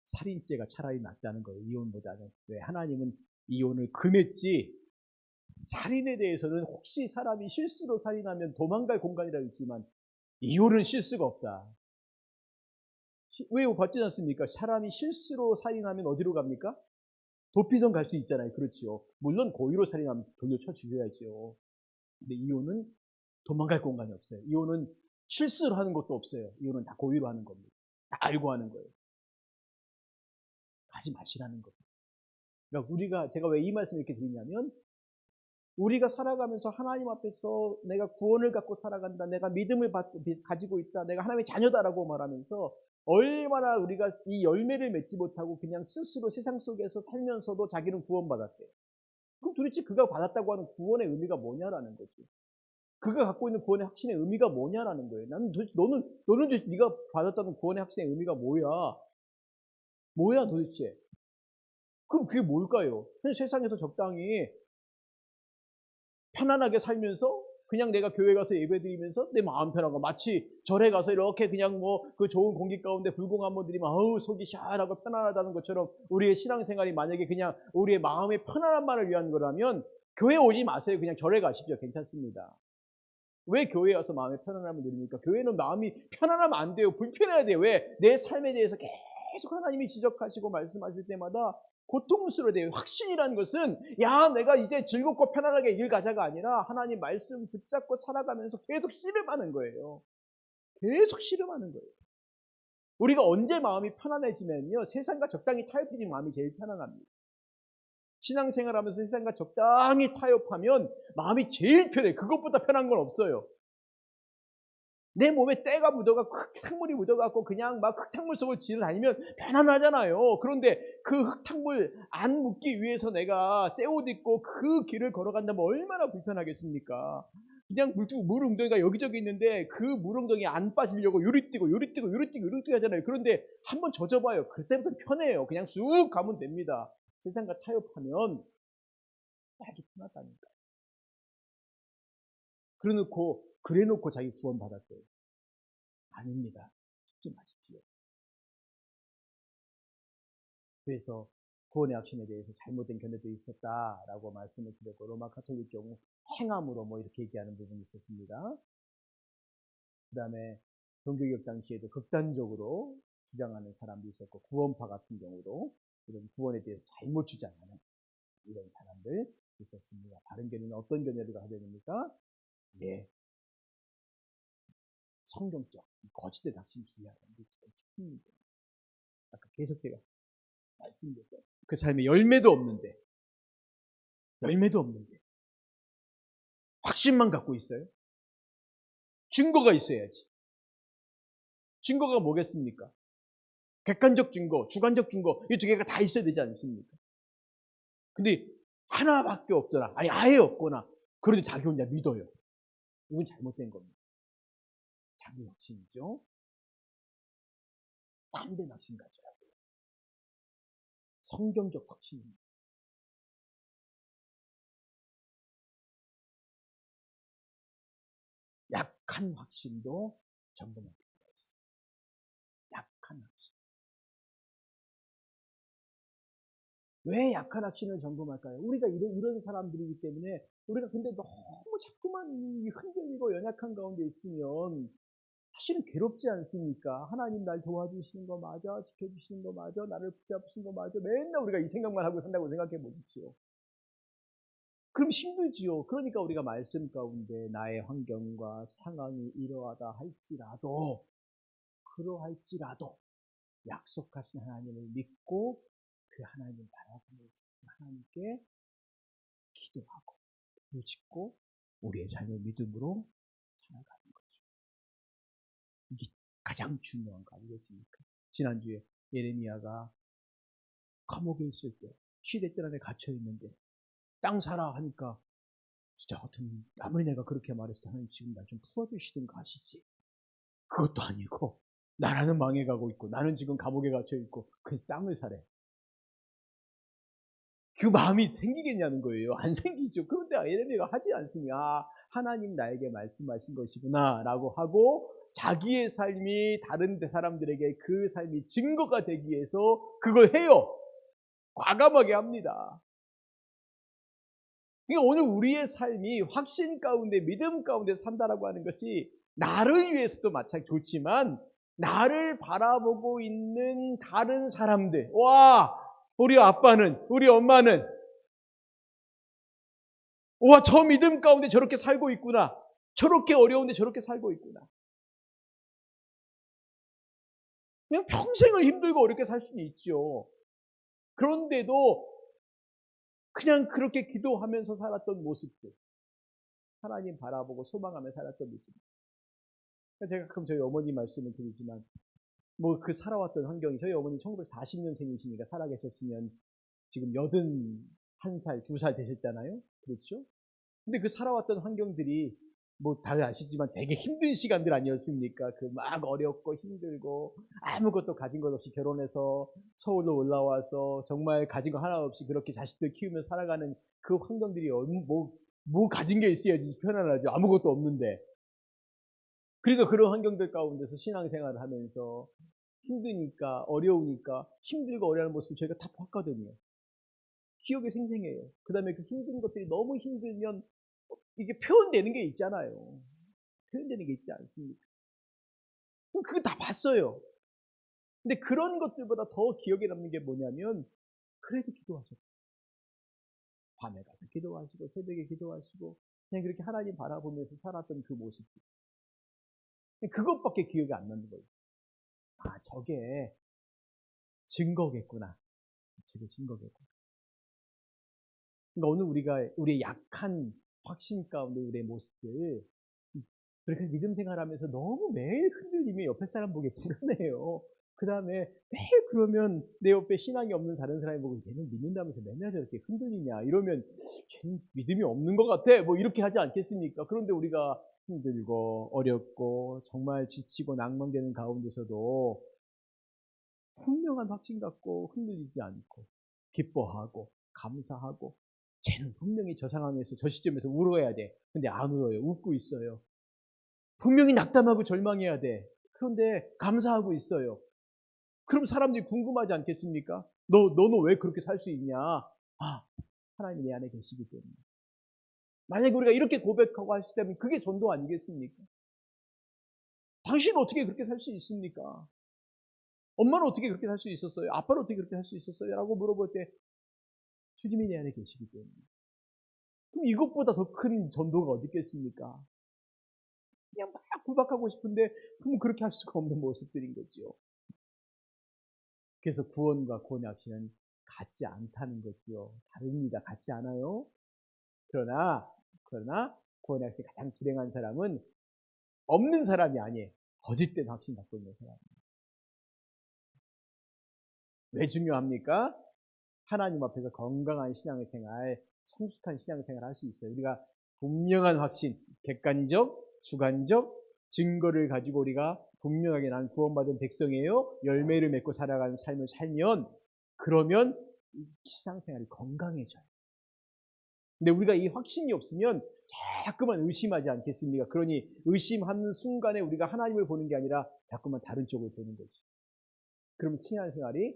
S1: 살인죄가 차라리 낫다는 거예요. 이혼보다는. 왜? 하나님은 이혼을 금했지 살인에 대해서는 혹시 사람이 실수로 살인하면 도망갈 공간이라고 있지만 이혼은 실수가 없다. 왜 받지 않습니까? 사람이 실수로 살인하면 어디로 갑니까? 도피성 갈 수 있잖아요. 그렇지요. 물론 고의로 살인하면 돌려쳐 주셔야죠. 근데 이혼은 도망갈 공간이 없어요. 이혼은 실수로 하는 것도 없어요. 이혼은 다 고의로 하는 겁니다. 다 알고 하는 거예요. 하지 마시라는 겁니다. 그러니까 제가 왜 이 말씀을 이렇게 드리냐면 우리가 살아가면서 하나님 앞에서 내가 구원을 갖고 살아간다. 내가 믿음을 가지고 있다. 내가 하나님의 자녀다라고 말하면서 얼마나 우리가 이 열매를 맺지 못하고 그냥 스스로 세상 속에서 살면서도 자기는 구원받았대요. 그럼 도대체 그가 받았다고 하는 구원의 의미가 뭐냐라는 거죠. 그가 갖고 있는 구원의 확신의 의미가 뭐냐라는 거예요. 나는 도대체 너는 도대체 네가 받았다는 구원의 확신의 의미가 뭐야? 뭐야 도대체? 그럼 그게 뭘까요? 그냥 세상에서 적당히 편안하게 살면서 그냥 내가 교회 가서 예배드리면서 내 마음 편하고 마치 절에 가서 이렇게 그냥 뭐 그 좋은 공기 가운데 불공 한번 드리면 속이 시원하고 편안하다는 것처럼 우리의 신앙생활이 만약에 그냥 우리의 마음의 편안함만을 위한 거라면 교회 오지 마세요. 그냥 절에 가십시오. 괜찮습니다. 왜 교회에 와서 마음의 편안함을 누립니까? 교회는 마음이 편안하면 안 돼요. 불편해야 돼요. 왜? 내 삶에 대해서 계속 하나님이 지적하시고 말씀하실 때마다 고통스러워야 돼요. 확신이라는 것은 야 내가 이제 즐겁고 편안하게 일 가자가 아니라 하나님 말씀 붙잡고 살아가면서 계속 씨름하는 거예요. 계속 씨름하는 거예요. 우리가 언제 마음이 편안해지면요, 세상과 적당히 타협해진 마음이 제일 편안합니다. 신앙생활하면서 세상과 적당히 타협하면 마음이 제일 편해요. 그것보다 편한 건 없어요. 내 몸에 때가 묻어갖고 흙탕물이 묻어갖고 그냥 막 흙탕물 속을 지나다니면 편안하잖아요. 그런데 그 흙탕물 안 묻기 위해서 내가 새 옷 입고 그 길을 걸어간다면 얼마나 불편하겠습니까? 그냥 물 웅덩이가 여기저기 있는데 그 물 웅덩이 안 빠지려고 요리 뛰고 하잖아요. 그런데 한번 젖어봐요. 그때부터 편해요. 그냥 쑥 가면 됩니다. 세상과 타협하면 아주 편하다니까. 그래놓고 자기 구원 받았대요. 아닙니다. 죽지 마십시오. 그래서 구원의 확신에 대해서 잘못된 견해도 있었다라고 말씀을 드렸고, 로마 가톨릭 경우 행함으로 이렇게 얘기하는 부분이 있었습니다. 그 다음에 종교개혁 당시에도 극단적으로 주장하는 사람도 있었고, 구원파 같은 경우도 이런 구원에 대해서 잘못 주장하는 이런 사람들 있었습니다. 다른 견해는 어떤 견해를 가져야 됩니까? 예, 성경적 거짓된 확신 주의하는 게 축복입니다. 아까 계속 제가 말씀드렸죠. 그 삶에 열매도 없는데 확신만 갖고 있어요. 증거가 있어야지. 증거가 뭐겠습니까? 객관적 증거, 주관적 증거, 이 두 개가 다 있어야 되지 않습니까? 근데 하나밖에 없더라, 아예 없거나, 그런데 자기 혼자 믿어요. 이건 잘못된 겁니다. 자기 확신이죠. 딴데 확신 가져야 돼요. 성경적 확신입니다. 약한 확신도 점검할 필요가 있어요. 약한 확신. 왜 약한 확신을 점검할까요? 우리가 이런 사람들이기 때문에 우리가 근데 너무 자꾸만 흔들리고 연약한 가운데 있으면 사실은 괴롭지 않습니까? 하나님 날 도와주시는 거 맞아? 지켜주시는 거 맞아? 나를 붙잡으시는 거 맞아? 맨날 우리가 이 생각만 하고 산다고 생각해 보십시오. 그럼 힘들지요. 그러니까 우리가 말씀 가운데 나의 환경과 상황이 이러하다 할지라도, 그러할지라도 약속하신 하나님을 믿고 그 하나님 바라보면서 하나님께 기도하고 부르짖고 우리의 삶을 믿음으로 살아가는 거죠. 이게 가장 중요한 거 아니겠습니까? 지난주에 예레미야가 감옥에 있을 때 시대전 안에 갇혀 있는데 땅 사라 하니까 진짜 같은 아무리 내가 그렇게 말했을 때 하나님 지금 나 좀 풀어주시든 가시지. 그것도 아니고 나라는 망해가고 있고 나는 지금 감옥에 갇혀 있고 그 땅을 사래. 그 마음이 생기겠냐는 거예요. 안 생기죠. 그런데 예레미야가 하지 않습니다. 하나님 나에게 말씀하신 것이구나 라고 하고 자기의 삶이 다른 사람들에게 그 삶이 증거가 되기 위해서 그걸 해요. 과감하게 합니다. 그러니까 오늘 우리의 삶이 확신 가운데 믿음 가운데 산다라고 하는 것이 나를 위해서도 마찬가지 좋지만 나를 바라보고 있는 다른 사람들, 와 우리 아빠는, 우리 엄마는 와 저 믿음 가운데 저렇게 살고 있구나, 저렇게 어려운데 저렇게 살고 있구나. 그냥 평생을 힘들고 어렵게 살 수는 있죠. 그런데도 그냥 그렇게 기도하면서 살았던 모습들, 하나님 바라보고 소망하며 살았던 모습. 제가 가끔 저희 어머니 말씀을 드리지만 그 살아왔던 환경이, 저희 어머니 1940년생이시니까 살아계셨으면 지금 81살, 2살 되셨잖아요. 그렇죠? 근데 그 살아왔던 환경들이 다들 아시지만 되게 힘든 시간들 아니었습니까? 그 막 어렵고 힘들고 아무것도 가진 것 없이 결혼해서 서울로 올라와서 정말 가진 거 하나 없이 그렇게 자식들 키우며 살아가는 그 환경들이 가진 게 있어야지 편안하죠. 아무것도 없는데. 그러니까 그런 환경들 가운데서 신앙생활을 하면서 힘드니까, 어려우니까, 힘들고 어려운 모습을 저희가 다 봤거든요. 기억에 생생해요. 그 다음에 그 힘든 것들이 너무 힘들면 이게 표현되는 게 있잖아요. 표현되는 게 있지 않습니까? 그럼 그거 다 봤어요. 근데 그런 것들보다 더 기억에 남는 게 뭐냐면 그래도 기도하셨고, 밤에 가서 기도하시고, 새벽에 기도하시고, 그냥 그렇게 하나님 바라보면서 살았던 그 모습들. 그것밖에 기억이 안 나는 거예요. 아, 저게 증거겠구나. 저게 증거겠구나. 그러니까 오늘 우리가 우리의 약한 확신 가운데 우리의 모습들, 그렇게 믿음 생활하면서 너무 매일 흔들리면 옆에 사람 보기 불안해요. 그 다음에 매일 그러면 내 옆에 신앙이 없는 다른 사람이 보고 얘는 믿는다면서 맨날 저렇게 흔들리냐 이러면 쟤는 믿음이 없는 것 같아 뭐 이렇게 하지 않겠습니까? 그런데 우리가 힘들고 어렵고 정말 지치고 낭망되는 가운데서도 분명한 확신 갖고 흔들리지 않고 기뻐하고 감사하고, 쟤는 분명히 저 상황에서 저 시점에서 울어야 돼. 근데 안 울어요. 웃고 있어요. 분명히 낙담하고 절망해야 돼. 그런데 감사하고 있어요. 그럼 사람들이 궁금하지 않겠습니까? 너는 왜 그렇게 살 수 있냐? 아, 하나님이 내 안에 계시기 때문에. 만약에 우리가 이렇게 고백하고 하시다면 그게 전도 아니겠습니까? 당신은 어떻게 그렇게 살 수 있습니까? 엄마는 어떻게 그렇게 살 수 있었어요? 아빠는 어떻게 그렇게 살 수 있었어요? 라고 물어볼 때 주님이 내 안에 계시기 때문에. 그럼 이것보다 더 큰 전도가 어디 있겠습니까? 그냥 막 구박하고 싶은데 그럼 그렇게 할 수가 없는 모습들인 거죠. 그래서 구원과 구원의 확신은 같지 않다는 거지요. 다릅니다. 같지 않아요. 그러나 구원의 확신이 가장 불행한 사람은 없는 사람이 아니에요. 거짓된 확신 갖고 있는 사람이에요. 왜 중요합니까? 하나님 앞에서 건강한 신앙생활, 성숙한 신앙생활을 할 수 있어요. 우리가 분명한 확신, 객관적, 주관적 증거를 가지고 우리가 분명하게 난 구원받은 백성이에요. 열매를 맺고 살아가는 삶을 살면, 그러면 신앙생활이 건강해져요. 근데 우리가 이 확신이 없으면 자꾸만 의심하지 않겠습니까? 그러니 의심하는 순간에 우리가 하나님을 보는 게 아니라 자꾸만 다른 쪽을 보는 거죠. 그럼 신앙생활이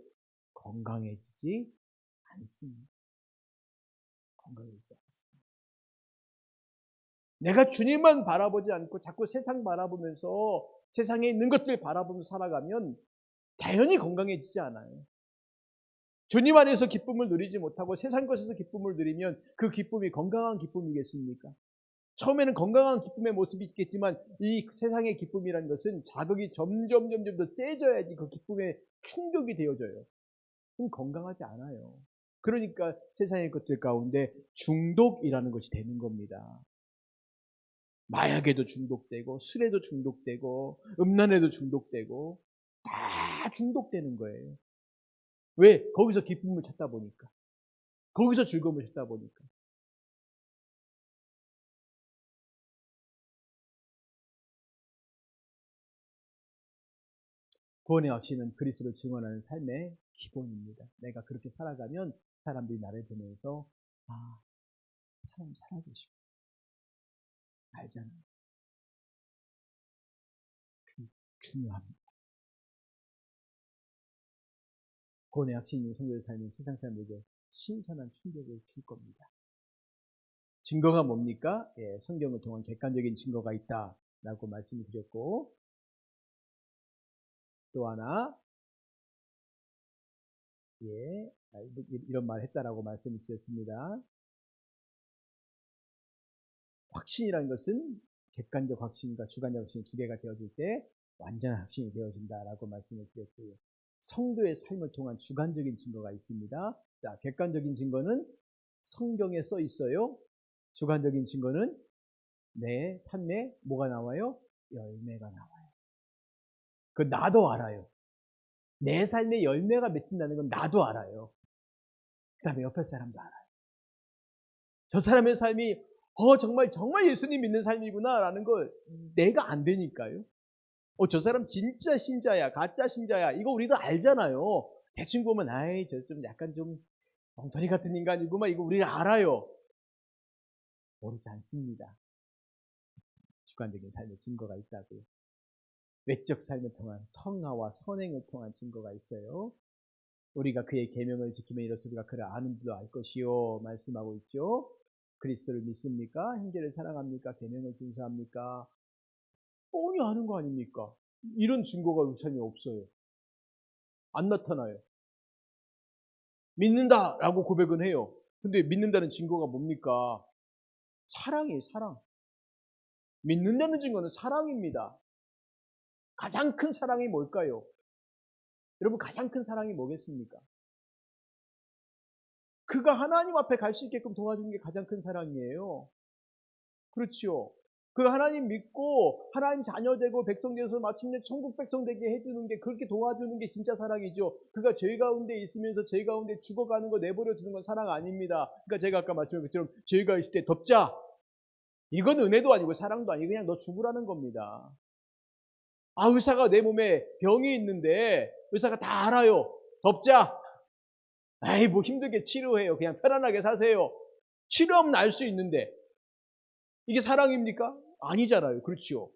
S1: 건강해지지 않습니다. 건강해지지 않습니다. 내가 주님만 바라보지 않고 자꾸 세상 바라보면서 세상에 있는 것들 바라보면서 살아가면 당연히 건강해지지 않아요. 주님 안에서 기쁨을 누리지 못하고 세상 것에서 기쁨을 누리면 그 기쁨이 건강한 기쁨이겠습니까? 처음에는 건강한 기쁨의 모습이 있겠지만 이 세상의 기쁨이라는 것은 자극이 점점 더 세져야지 그 기쁨에 충족이 되어져요. 그럼 건강하지 않아요. 그러니까 세상의 것들 가운데 중독이라는 것이 되는 겁니다. 마약에도 중독되고 술에도 중독되고 음란에도 중독되고 다 중독되는 거예요. 왜? 거기서 기쁨을 찾다 보니까. 거기서 즐거움을 찾다 보니까. 구원의 확신은 그리스도를 증언하는 삶의 기본입니다. 내가 그렇게 살아가면 사람들이 나를 보면서 아, 사람 살아계시고 알잖아요. 중요합니다. 구원의 확신이 성도의 삶인 세상 사람들에게 신선한 충격을 줄 겁니다. 증거가 뭡니까? 예, 성경을 통한 객관적인 증거가 있다라고 말씀을 드렸고, 또 하나, 예, 이런 말 했다라고 말씀을 드렸습니다. 확신이라는 것은 객관적 확신과 주관적 확신 두 개가 되어질 때 완전한 확신이 되어진다라고 말씀을 드렸고요. 성도의 삶을 통한 주관적인 증거가 있습니다. 자, 객관적인 증거는 성경에 써 있어요. 주관적인 증거는 내 삶에 뭐가 나와요? 열매가 나와요. 그 나도 알아요. 내 삶에 열매가 맺힌다는 건 나도 알아요. 그 다음에 옆에 사람도 알아요. 저 사람의 삶이 정말 예수님 믿는 삶이구나 라는 걸 내가 안 되니까요. 저 사람 진짜 신자야 가짜 신자야 이거 우리도 알잖아요. 대충 보면 아이 저 좀 약간 좀 엉터리 같은 인간이구만 이거 우리가 알아요. 모르지 않습니다. 주관적인 삶의 증거가 있다고요. 외적 삶을 통한 성화와 선행을 통한 증거가 있어요. 우리가 그의 계명을 지키면 이로써 우리가 그를 아는 줄로 알 것이요 말씀하고 있죠. 그리스도를 믿습니까? 형제를 사랑합니까? 계명을 준수합니까? 뻔히 아는 거 아닙니까? 이런 증거가 우선이 없어요. 안 나타나요. 믿는다라고 고백은 해요. 근데 믿는다는 증거가 뭡니까? 사랑이에요, 사랑. 믿는다는 증거는 사랑입니다. 가장 큰 사랑이 뭘까요? 여러분, 가장 큰 사랑이 뭐겠습니까? 그가 하나님 앞에 갈 수 있게끔 도와주는 게 가장 큰 사랑이에요. 그렇지요. 그 하나님 믿고 하나님 자녀 되고 백성 되어서 마침내 천국 백성 되게 해주는 게, 그렇게 도와주는 게 진짜 사랑이죠. 그가 죄 가운데 있으면서 죄 가운데 죽어가는 거 내버려 두는 건 사랑 아닙니다. 그러니까 제가 아까 말씀드린 것처럼 죄가 있을 때 덮자. 이건 은혜도 아니고 사랑도 아니고 그냥 너 죽으라는 겁니다. 아, 의사가 내 몸에 병이 있는데 의사가 다 알아요. 덮자. 아이, 뭐 힘들게 치료해요. 그냥 편안하게 사세요. 치료하면 알 수 있는데 이게 사랑입니까? 아니잖아요. 그렇죠.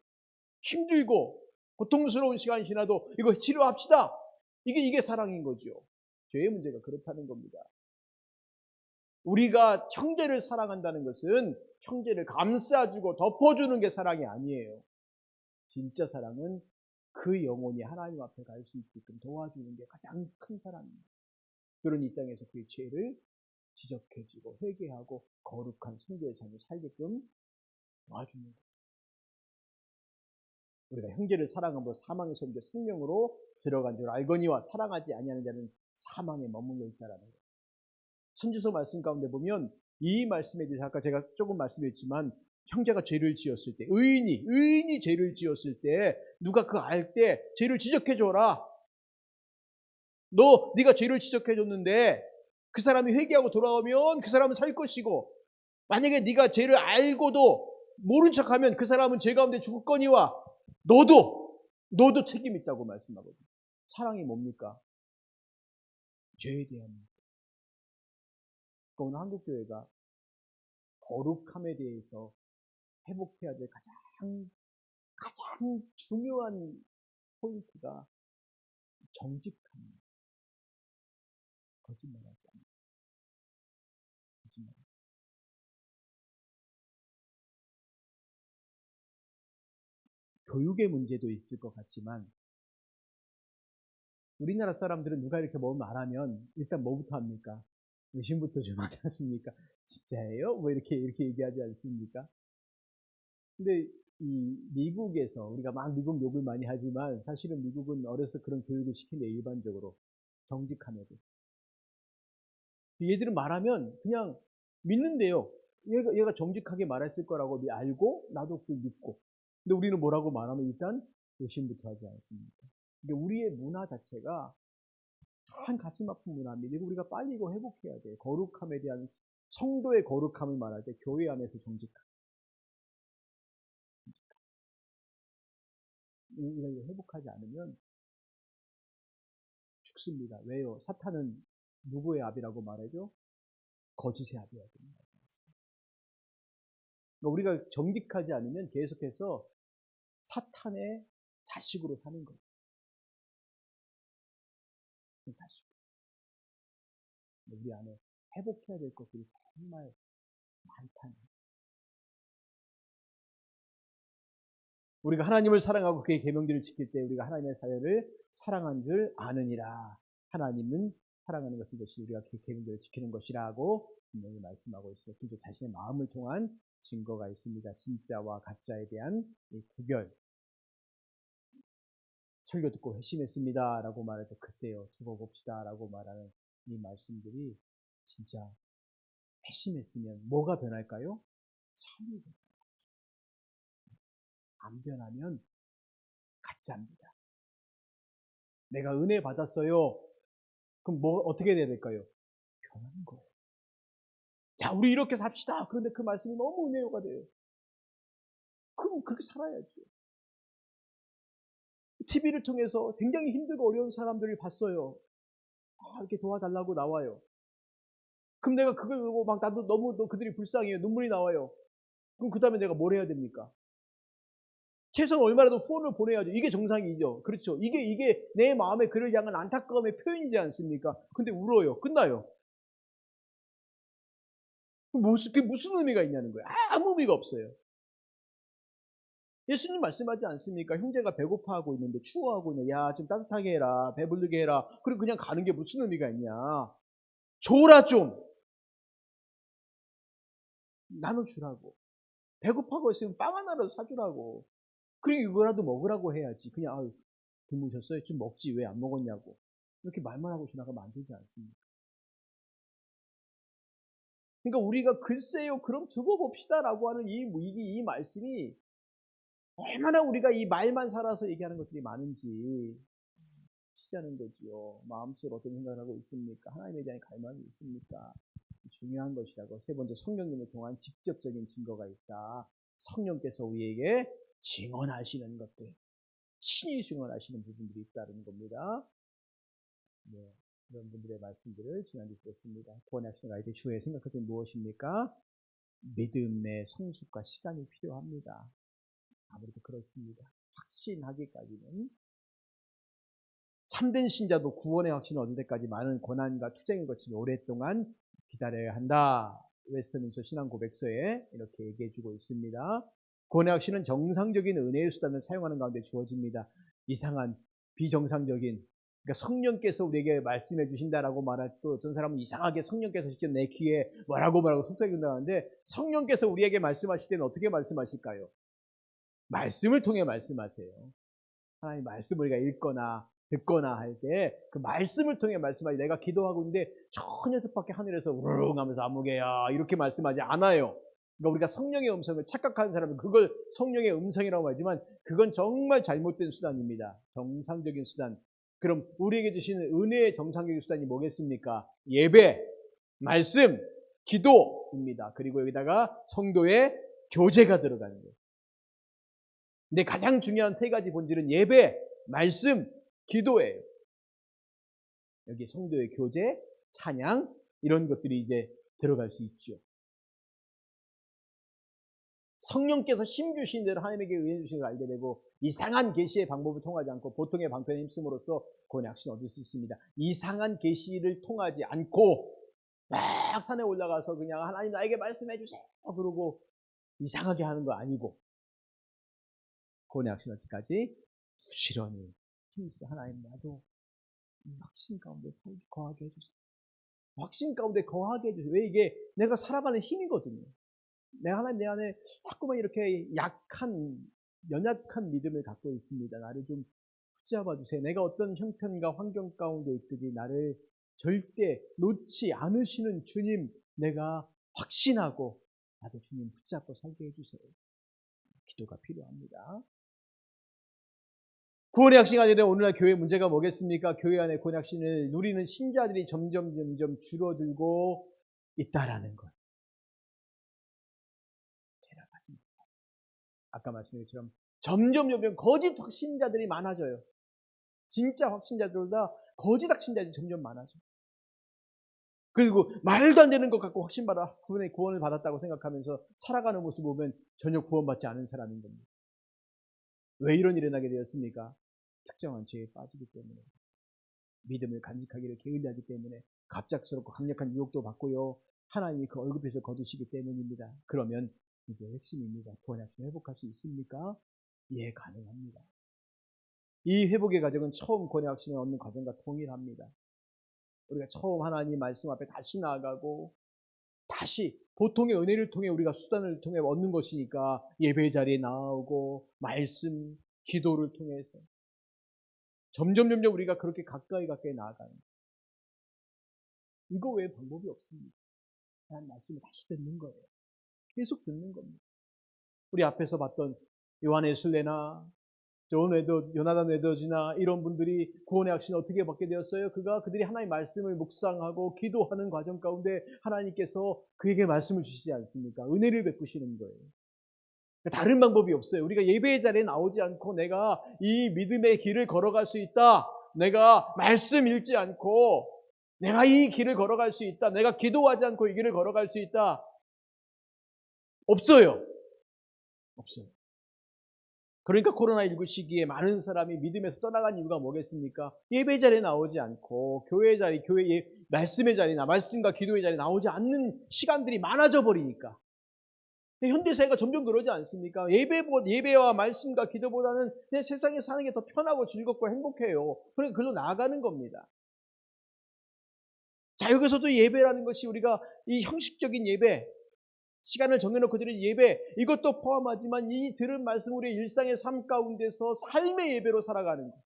S1: 힘들고 고통스러운 시간이 지나도 이거 치료합시다. 이게 사랑인 거죠. 죄의 문제가 그렇다는 겁니다. 우리가 형제를 사랑한다는 것은 형제를 감싸주고 덮어주는 게 사랑이 아니에요. 진짜 사랑은 그 영혼이 하나님 앞에 갈 수 있게끔 도와주는 게 가장 큰 사랑입니다. 그런 이 땅에서 그의 죄를 지적해주고 회개하고 거룩한 성도의 삶을 살게끔 도와주는 것. 우리가 형제를 사랑함으로 사망에서 이제 생명으로 들어간 줄 알거니와 사랑하지 아니하는 자는 사망에 머물러 있다라는 거예요. 선지서 말씀 가운데 보면 이 말씀에 대해서 아까 제가 조금 말씀했지만 형제가 죄를 지었을 때 의인이 죄를 지었을 때 누가 그거 알 때 죄를 지적해 줘라. 네가 죄를 지적해 줬는데 그 사람이 회개하고 돌아오면 그 사람은 살 것이고 만약에 네가 죄를 알고도 모른 척하면 그 사람은 죄 가운데 죽었거니와 너도 책임 있다고 말씀하거든요. 사랑이 뭡니까? 죄에 대한. 오늘 한국교회가 거룩함에 대해서 회복해야 될 가장 중요한 포인트가 정직함입니다. 거짓말하지 않는 거짓말. 교육의 문제도 있을 것 같지만 우리나라 사람들은 누가 이렇게 뭐 말하면 일단 뭐부터 합니까? 의심부터 좀 하지 않습니까? 진짜예요? 뭐 이렇게 얘기하지 않습니까? 근데 이 미국에서 우리가 막 미국 욕을 많이 하지만 사실은 미국은 어려서 그런 교육을 시키는데 일반적으로 정직함에 대해 얘들은 말하면 그냥 믿는데요. 얘가 정직하게 말했을 거라고 알고 나도 그걸 믿고. 근데 우리는 뭐라고 말하면 일단 의심부터 하지 않습니까? 근데 우리의 문화 자체가 참 가슴 아픈 문화입니다. 이거 우리가 빨리 이거 회복해야 돼요. 거룩함에 대한 성도의 거룩함을 말할 때 교회 안에서 정직함. 우리가 이거 회복하지 않으면 죽습니다. 왜요? 사탄은 누구의 아비라고 말하죠? 거짓의 아비라고 말합니다. 그러니까 우리가 정직하지 않으면 계속해서 사탄의 자식으로 사는 거예요. 자식. 우리 안에 회복해야 될 것들이 정말 많다는 거예요. 우리가 하나님을 사랑하고 그의 계명들을 지킬 때 우리가 하나님의 사회를 사랑한 줄 아느니라. 하나님은 사랑하는 것은 이것이 우리가 그의 계명들을 지키는 것이라고 분명히 말씀하고 있어요. 그저 자신의 마음을 통한 증거가 있습니다. 진짜와 가짜에 대한 구별. 설교 듣고 회심했습니다 라고 말할 때 글쎄요 두고 봅시다 라고 말하는 이 말씀들이 진짜 회심했으면 뭐가 변할까요? 삶이 변할까요? 안 변하면 가짜입니다. 내가 은혜 받았어요. 그럼 뭐 어떻게 돼야 될까요? 변하는 거예요. 자, 우리 이렇게 삽시다. 그런데 그 말씀이 너무 은혜가 돼요. 그럼 그렇게 살아야죠. TV를 통해서 굉장히 힘들고 어려운 사람들을 봤어요. 이렇게 도와달라고 나와요. 그럼 내가 그걸 보고 막 나도 너무 그들이 불쌍해요. 눈물이 나와요. 그럼 그 다음에 내가 뭘 해야 됩니까? 최소한 얼마라도 후원을 보내야죠. 이게 정상이죠. 그렇죠. 이게 내 마음에 그를 향한 안타까움의 표현이지 않습니까? 근데 울어요. 끝나요. 그게 무슨 의미가 있냐는 거예요. 아무 의미가 없어요. 예수님 말씀하지 않습니까? 형제가 배고파하고 있는데 추워하고 있는데 야 좀 따뜻하게 해라. 배부르게 해라. 그리고 그냥 가는 게 무슨 의미가 있냐. 줘라 좀. 나눠주라고. 배고파고 있으면 빵 하나라도 사주라고. 그리고 이거라도 먹으라고 해야지. 그냥 아유 굶으셨어요? 좀 먹지 왜 안 먹었냐고. 이렇게 말만 하고 지나가면 안 되지 않습니까? 그러니까 우리가 글쎄요 그럼 두고 봅시다라고 하는 이 말씀이 얼마나 우리가 이 말만 살아서 얘기하는 것들이 많은지 시자는 거지요. 마음속으로 어떤 생각을 하고 있습니까? 하나님에 대한 갈망이 있습니까? 중요한 것이라고. 세 번째, 성령님을 통한 직접적인 증거가 있다. 성령께서 우리에게 증언하시는 것들, 신이 증언하시는 부분들이 있다는 겁니다. 네, 그런 분들의 말씀들을 지난주에 들었습니다. 구원의 학생을 할 때 주의 생각할 때 무엇입니까? 믿음의 성숙과 시간이 필요합니다. 아무래도 그렇습니다. 확신하기까지는. 참된 신자도 구원의 확신을 얻을 때까지 많은 고난과 투쟁을 거치며 오랫동안 기다려야 한다. 웨스트민스터 신앙고백서에 이렇게 얘기해주고 있습니다. 구원의 확신은 정상적인 은혜의 수단을 사용하는 가운데 주어집니다. 이상한 비정상적인, 그러니까 성령께서 우리에게 말씀해 주신다라고 말할 때 어떤 사람은 이상하게 성령께서 직접 내 귀에 뭐라고 속삭여 준다는데, 성령께서 우리에게 말씀하실 때는 어떻게 말씀하실까요? 말씀을 통해 말씀하세요. 하나님 말씀을 우리가 읽거나 듣거나 할 때 그 말씀을 통해 말씀하지, 내가 기도하고 있는데 전혀 뜻밖의 하늘에서 우르릉 하면서 아무개야 이렇게 말씀하지 않아요. 그러니까 우리가 성령의 음성을 착각하는 사람은 그걸 성령의 음성이라고 하지만 그건 정말 잘못된 수단입니다. 정상적인 수단. 그럼 우리에게 주시는 은혜의 정상적인 수단이 뭐겠습니까? 예배, 말씀, 기도입니다. 그리고 여기다가 성도의 교제가 들어가는 거예요. 근데 가장 중요한 세 가지 본질은 예배, 말씀, 기도예요. 여기 성도의 교제, 찬양 이런 것들이 이제 들어갈 수 있죠. 성령께서 힘 주신 대로 하나님에게 은혜 주신 걸 알게 되고 이상한 계시의 방법을 통하지 않고 보통의 방편에 힘쓰므로써 구원의 확신을 얻을 수 있습니다. 이상한 계시를 통하지 않고 막 산에 올라가서 그냥 하나님 나에게 말씀해 주세요 그러고 이상하게 하는 거 아니고 구원의 확신 얻을 때까지 부지런히 힘써 하나님 나도 확신 가운데 거하게 해주세요. 확신 가운데 거하게 해주세요. 왜? 이게 내가 살아가는 힘이거든요. 내가 하나님 내 안에 자꾸만 이렇게 연약한 믿음을 갖고 있습니다. 나를 좀 붙잡아 주세요. 내가 어떤 형편과 환경 가운데 있든지 나를 절대 놓지 않으시는 주님, 내가 확신하고 나도 주님 붙잡고 살게 해주세요. 기도가 필요합니다. 구원의 확신이 아니라 오늘날 교회 문제가 뭐겠습니까? 교회 안에 구원의 확신을 누리는 신자들이 점점 줄어들고 있다라는 것. 아까 말씀드린 것처럼 점점 거짓 확신자들이 많아져요. 진짜 확신자들보다 거짓 확신자들이 점점 많아져요. 그리고 말도 안 되는 것 갖고 구원을 받았다고 생각하면서 살아가는 모습 보면 전혀 구원받지 않은 사람인 겁니다. 왜 이런 일이 일어나게 되었습니까? 특정한 죄에 빠지기 때문에, 믿음을 간직하기를 게을리하기 때문에, 갑작스럽고 강력한 유혹도 받고요, 하나님이 그 얼굴빛을 거두시기 때문입니다. 그러면 이제 핵심입니다. 구원의 확신을 회복할 수 있습니까? 예, 가능합니다. 이 회복의 과정은 처음 구원의 확신을 얻는 과정과 동일합니다. 우리가 처음 하나님 말씀 앞에 다시 나아가고 다시 보통의 은혜를 통해 우리가 수단을 통해 얻는 것이니까 예배 자리에 나오고 말씀, 기도를 통해서 점점 우리가 그렇게 가까이 나아가는 거예요. 이거 외에 방법이 없습니다. 하나님 말씀을 다시 듣는 거예요. 계속 듣는 겁니다. 우리 앞에서 봤던 요한 웨슬레나 요나단 에드워즈나 이런 분들이 구원의 확신을 어떻게 받게 되었어요? 그들이 하나님의 말씀을 묵상하고 기도하는 과정 가운데 하나님께서 그에게 말씀을 주시지 않습니까? 은혜를 베푸시는 거예요. 다른 방법이 없어요. 우리가 예배의 자리에 나오지 않고 내가 이 믿음의 길을 걸어갈 수 있다. 내가 말씀 읽지 않고 내가 이 길을 걸어갈 수 있다. 내가 기도하지 않고 이 길을 걸어갈 수 있다. 없어요. 그러니까 코로나19 시기에 많은 사람이 믿음에서 떠나간 이유가 뭐겠습니까? 예배 자리에 나오지 않고 교회 말씀의 자리나 말씀과 기도의 자리에 나오지 않는 시간들이 많아져 버리니까. 현대사회가 점점 그러지 않습니까? 예배와 말씀과 기도보다는 그냥 세상에 사는 게 더 편하고 즐겁고 행복해요. 그러니까 글로 나아가는 겁니다. 자, 여기서도 예배라는 것이 우리가 이 형식적인 예배, 시간을 정해놓고 드리는 예배, 이것도 포함하지만 이 들은 말씀 우리의 일상의 삶 가운데서 삶의 예배로 살아가는 것,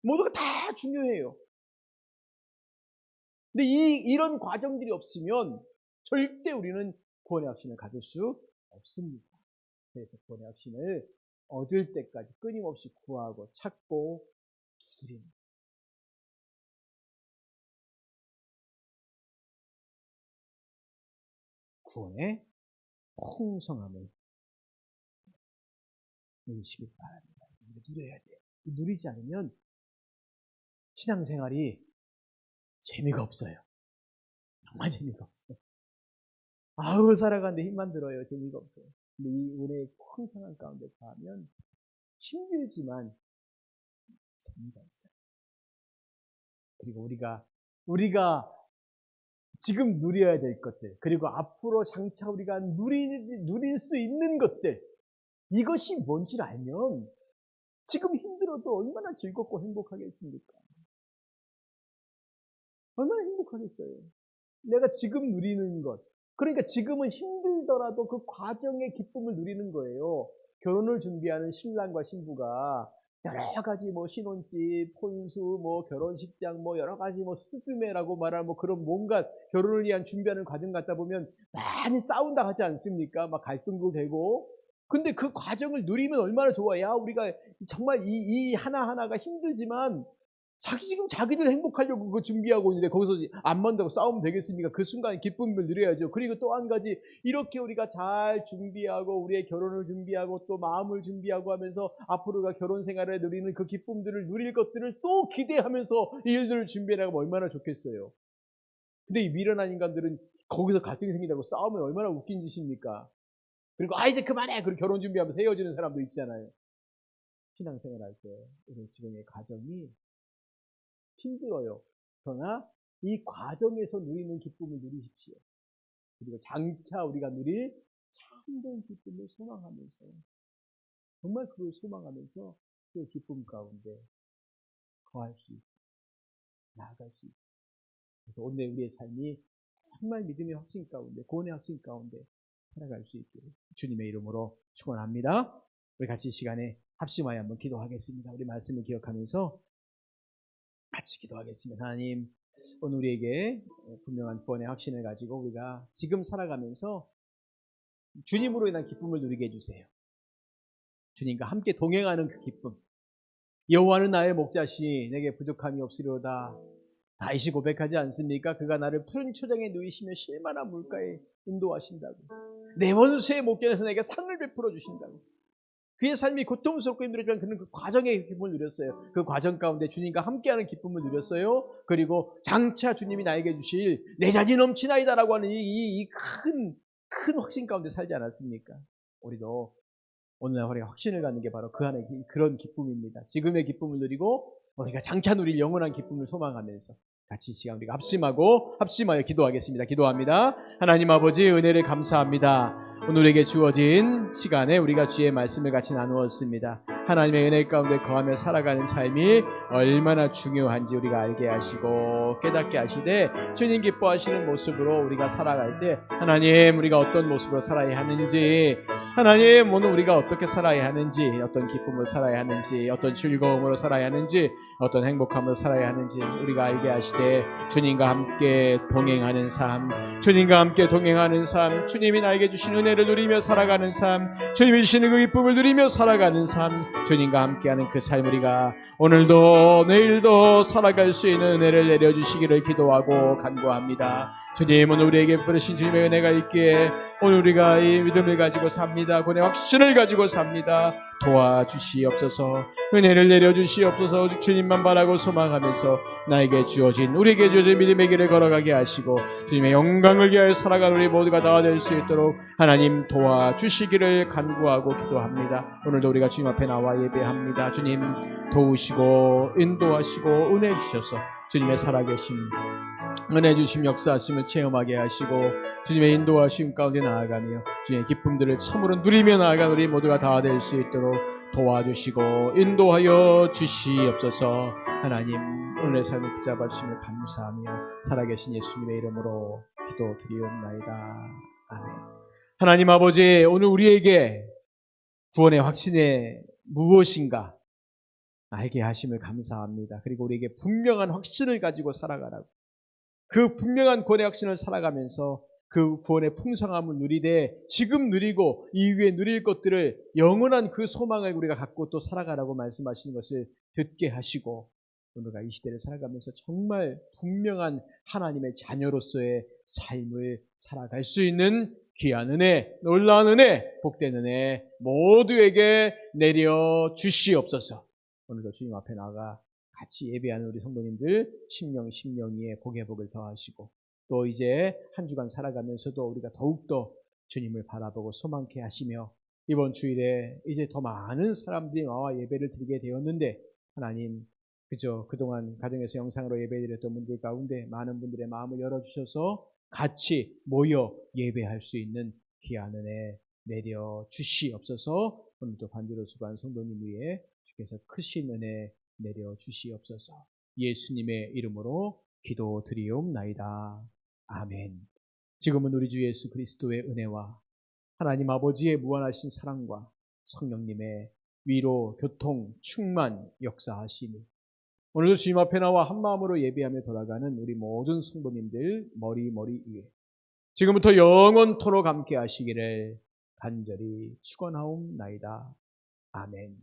S1: 모두가 다 중요해요. 근데 이런 과정들이 없으면 절대 우리는 구원의 확신을 가질 수 없습니다. 그래서 구원의 확신을 얻을 때까지 끊임없이 구하고 찾고 두드립니다. 구원의 풍성함을 누리시길 바랍니다. 누려야 돼요. 누리지 않으면 신앙생활이 재미가 없어요. 정말 재미가 없어요. 아우, 살아가는데 힘만 들어요. 재미가 없어요. 근데 이 은혜의 풍성한 가운데 가면 힘들지만 재미가 있어요. 그리고 우리가 지금 누려야 될 것들, 그리고 앞으로 장차 우리가 누릴 수 있는 것들, 이것이 뭔지를 알면 지금 힘들어도 얼마나 즐겁고 행복하겠습니까? 얼마나 행복하겠어요. 내가 지금 누리는 것, 그러니까 지금은 힘들더라도 그 과정의 기쁨을 누리는 거예요. 결혼을 준비하는 신랑과 신부가 여러 가지 신혼집, 혼수, 결혼식장, 여러 가지 스드메라고 말하는 그런 뭔가 결혼을 위한 준비하는 과정 갖다 보면 많이 싸운다 하지 않습니까? 막 갈등도 되고. 근데 그 과정을 누리면 얼마나 좋아. 야, 우리가 정말 이 하나하나가 힘들지만 지금 자기들 행복하려고 그거 준비하고 있는데 거기서 안 만나고 싸우면 되겠습니까? 그 순간 기쁨을 누려야죠. 그리고 또 한 가지, 이렇게 우리가 잘 준비하고 우리의 결혼을 준비하고 또 마음을 준비하고 하면서 앞으로가 결혼 생활에 누리는 그 기쁨들을 누릴 것들을 또 기대하면서 이 일들을 준비하면 얼마나 좋겠어요. 근데 이 미련한 인간들은 거기서 갈등이 생긴다고 싸우면 얼마나 웃긴 짓입니까? 그리고 이제 그만해! 그리고 결혼 준비하면서 헤어지는 사람도 있잖아요. 신앙생활 할 때 우리 지금의 가정이 힘들어요. 그러나 이 과정에서 누리는 기쁨을 누리십시오. 그리고 장차 우리가 누릴 참된 기쁨을 소망하면서, 정말 그걸 소망하면서 그 기쁨 가운데 거할 수 있고 나아갈 수 있고, 그래서 오늘 우리의 삶이 정말 믿음의 확신 가운데, 구원의 확신 가운데 살아갈 수 있게 주님의 이름으로 축원합니다. 우리 같이 이 시간에 합심하여 한번 기도하겠습니다. 우리 말씀을 기억하면서 같이 기도하겠습니다. 하나님, 오늘 우리에게 분명한 구원의 확신을 가지고 우리가 지금 살아가면서 주님으로 인한 기쁨을 누리게 해주세요. 주님과 함께 동행하는 그 기쁨. 여호와는 나의 목자시니 내게 부족함이 없으리로다. 다윗이 고백하지 않습니까? 그가 나를 푸른 초장에 누이시며 실만한 물가에 인도하신다고. 내 원수의 목전에서 내게 상을 베풀어 주신다고. 그의 삶이 고통스럽고 힘들었지만 그는 그 과정의 기쁨을 누렸어요. 그 과정 가운데 주님과 함께하는 기쁨을 누렸어요. 그리고 장차 주님이 나에게 주실 내 자지 넘치나이다라고 하는 이 큰 확신 가운데 살지 않았습니까? 우리도 오늘날 우리가 확신을 갖는 게 바로 그 안에 그런 기쁨입니다. 지금의 기쁨을 누리고 우리가 장차 누릴 영원한 기쁨을 소망하면서 같이 이 시간 우리가 합심하여 기도하겠습니다. 기도합니다. 하나님 아버지, 은혜를 감사합니다. 오늘에게 주어진 시간에 우리가 주의 말씀을 같이 나누었습니다. 하나님의 은혜 가운데 거하며 살아가는 삶이 얼마나 중요한지 우리가 알게 하시고 깨닫게 하시되, 주님 기뻐하시는 모습으로 우리가 살아갈 때 하나님, 우리가 어떤 모습으로 살아야 하는지, 하나님 오늘 우리가 어떻게 살아야 하는지, 어떤 기쁨으로 살아야 하는지, 어떤 즐거움으로 살아야 하는지, 어떤 행복함으로 살아야 하는지 우리가 알게 하시되, 주님과 함께 동행하는 삶, 주님과 함께 동행하는 삶, 주님이 나에게 주신 은혜를 누리며 살아가는 삶, 주님이 주시는 그 기쁨을 누리며 살아가는 삶, 주님과 함께하는 그 삶, 우리가 오늘도 내일도 살아갈 수 있는 은혜를 내려주시기를 기도하고 간구합니다. 주님, 오늘 우리에게 부르신 주님의 은혜가 있기에 오늘 우리가 이 믿음을 가지고 삽니다. 구원의 확신을 가지고 삽니다. 도와주시옵소서. 은혜를 내려주시옵소서. 오직 주님만 바라고 소망하면서 나에게 주어진, 우리에게 주어진 믿음의 길을 걸어가게 하시고 주님의 영광을 위하여 살아가는 우리 모두가 다 될 수 있도록 하나님 도와주시기를 간구하고 기도합니다. 오늘도 우리가 주님 앞에 나와 예배합니다. 주님 도우시고 인도하시고 은혜 주셔서 주님의 살아계심, 은혜 주심, 역사하심을 체험하게 하시고 주님의 인도하심 가운데 나아가며 주님의 기쁨들을 참으로 누리며 나아가는 우리 모두가 다 될 수 있도록 도와주시고 인도하여 주시옵소서. 하나님, 오늘의 삶을 붙잡아 주심을 감사하며 살아계신 예수님의 이름으로 기도드리옵나이다. 아멘. 하나님 아버지, 오늘 우리에게 구원의 확신에 무엇인가 알게 하심을 감사합니다. 그리고 우리에게 분명한 확신을 가지고 살아가라고, 그 분명한 구원의 확신을 살아가면서 그 구원의 풍성함을 누리되 지금 누리고 이후에 누릴 것들을 영원한 그 소망을 우리가 갖고 또 살아가라고 말씀하시는 것을 듣게 하시고, 우리가 이 시대를 살아가면서 정말 분명한 하나님의 자녀로서의 삶을 살아갈 수 있는 귀한 은혜, 놀라운 은혜, 복된 은혜 모두에게 내려 주시옵소서. 오늘도 주님 앞에 나가 같이 예배하는 우리 성도님들 심령위에 복의 복을 더하시고, 또 이제 한 주간 살아가면서도 우리가 더욱더 주님을 바라보고 소망케 하시며, 이번 주일에 이제 더 많은 사람들이 나와 예배를 드리게 되었는데, 하나님 그저 그동안 가정에서 영상으로 예배드렸던 분들 가운데 많은 분들의 마음을 열어주셔서 같이 모여 예배할 수 있는 귀한 은혜 내려 주시옵소서. 오늘도 반주로 수고한 성도님 위에 주께서 크신 은혜 내려 주시옵소서. 예수님의 이름으로 기도드리옵나이다. 아멘. 지금은 우리 주 예수 그리스도의 은혜와 하나님 아버지의 무한하신 사랑과 성령님의 위로, 교통, 충만, 역사하심이 오늘도 주님 앞에 나와 한마음으로 예배하며 돌아가는 우리 모든 성도님들 머리 위에 지금부터 영원토록 함께 하시기를 간절히 축원하옵나이다. 아멘.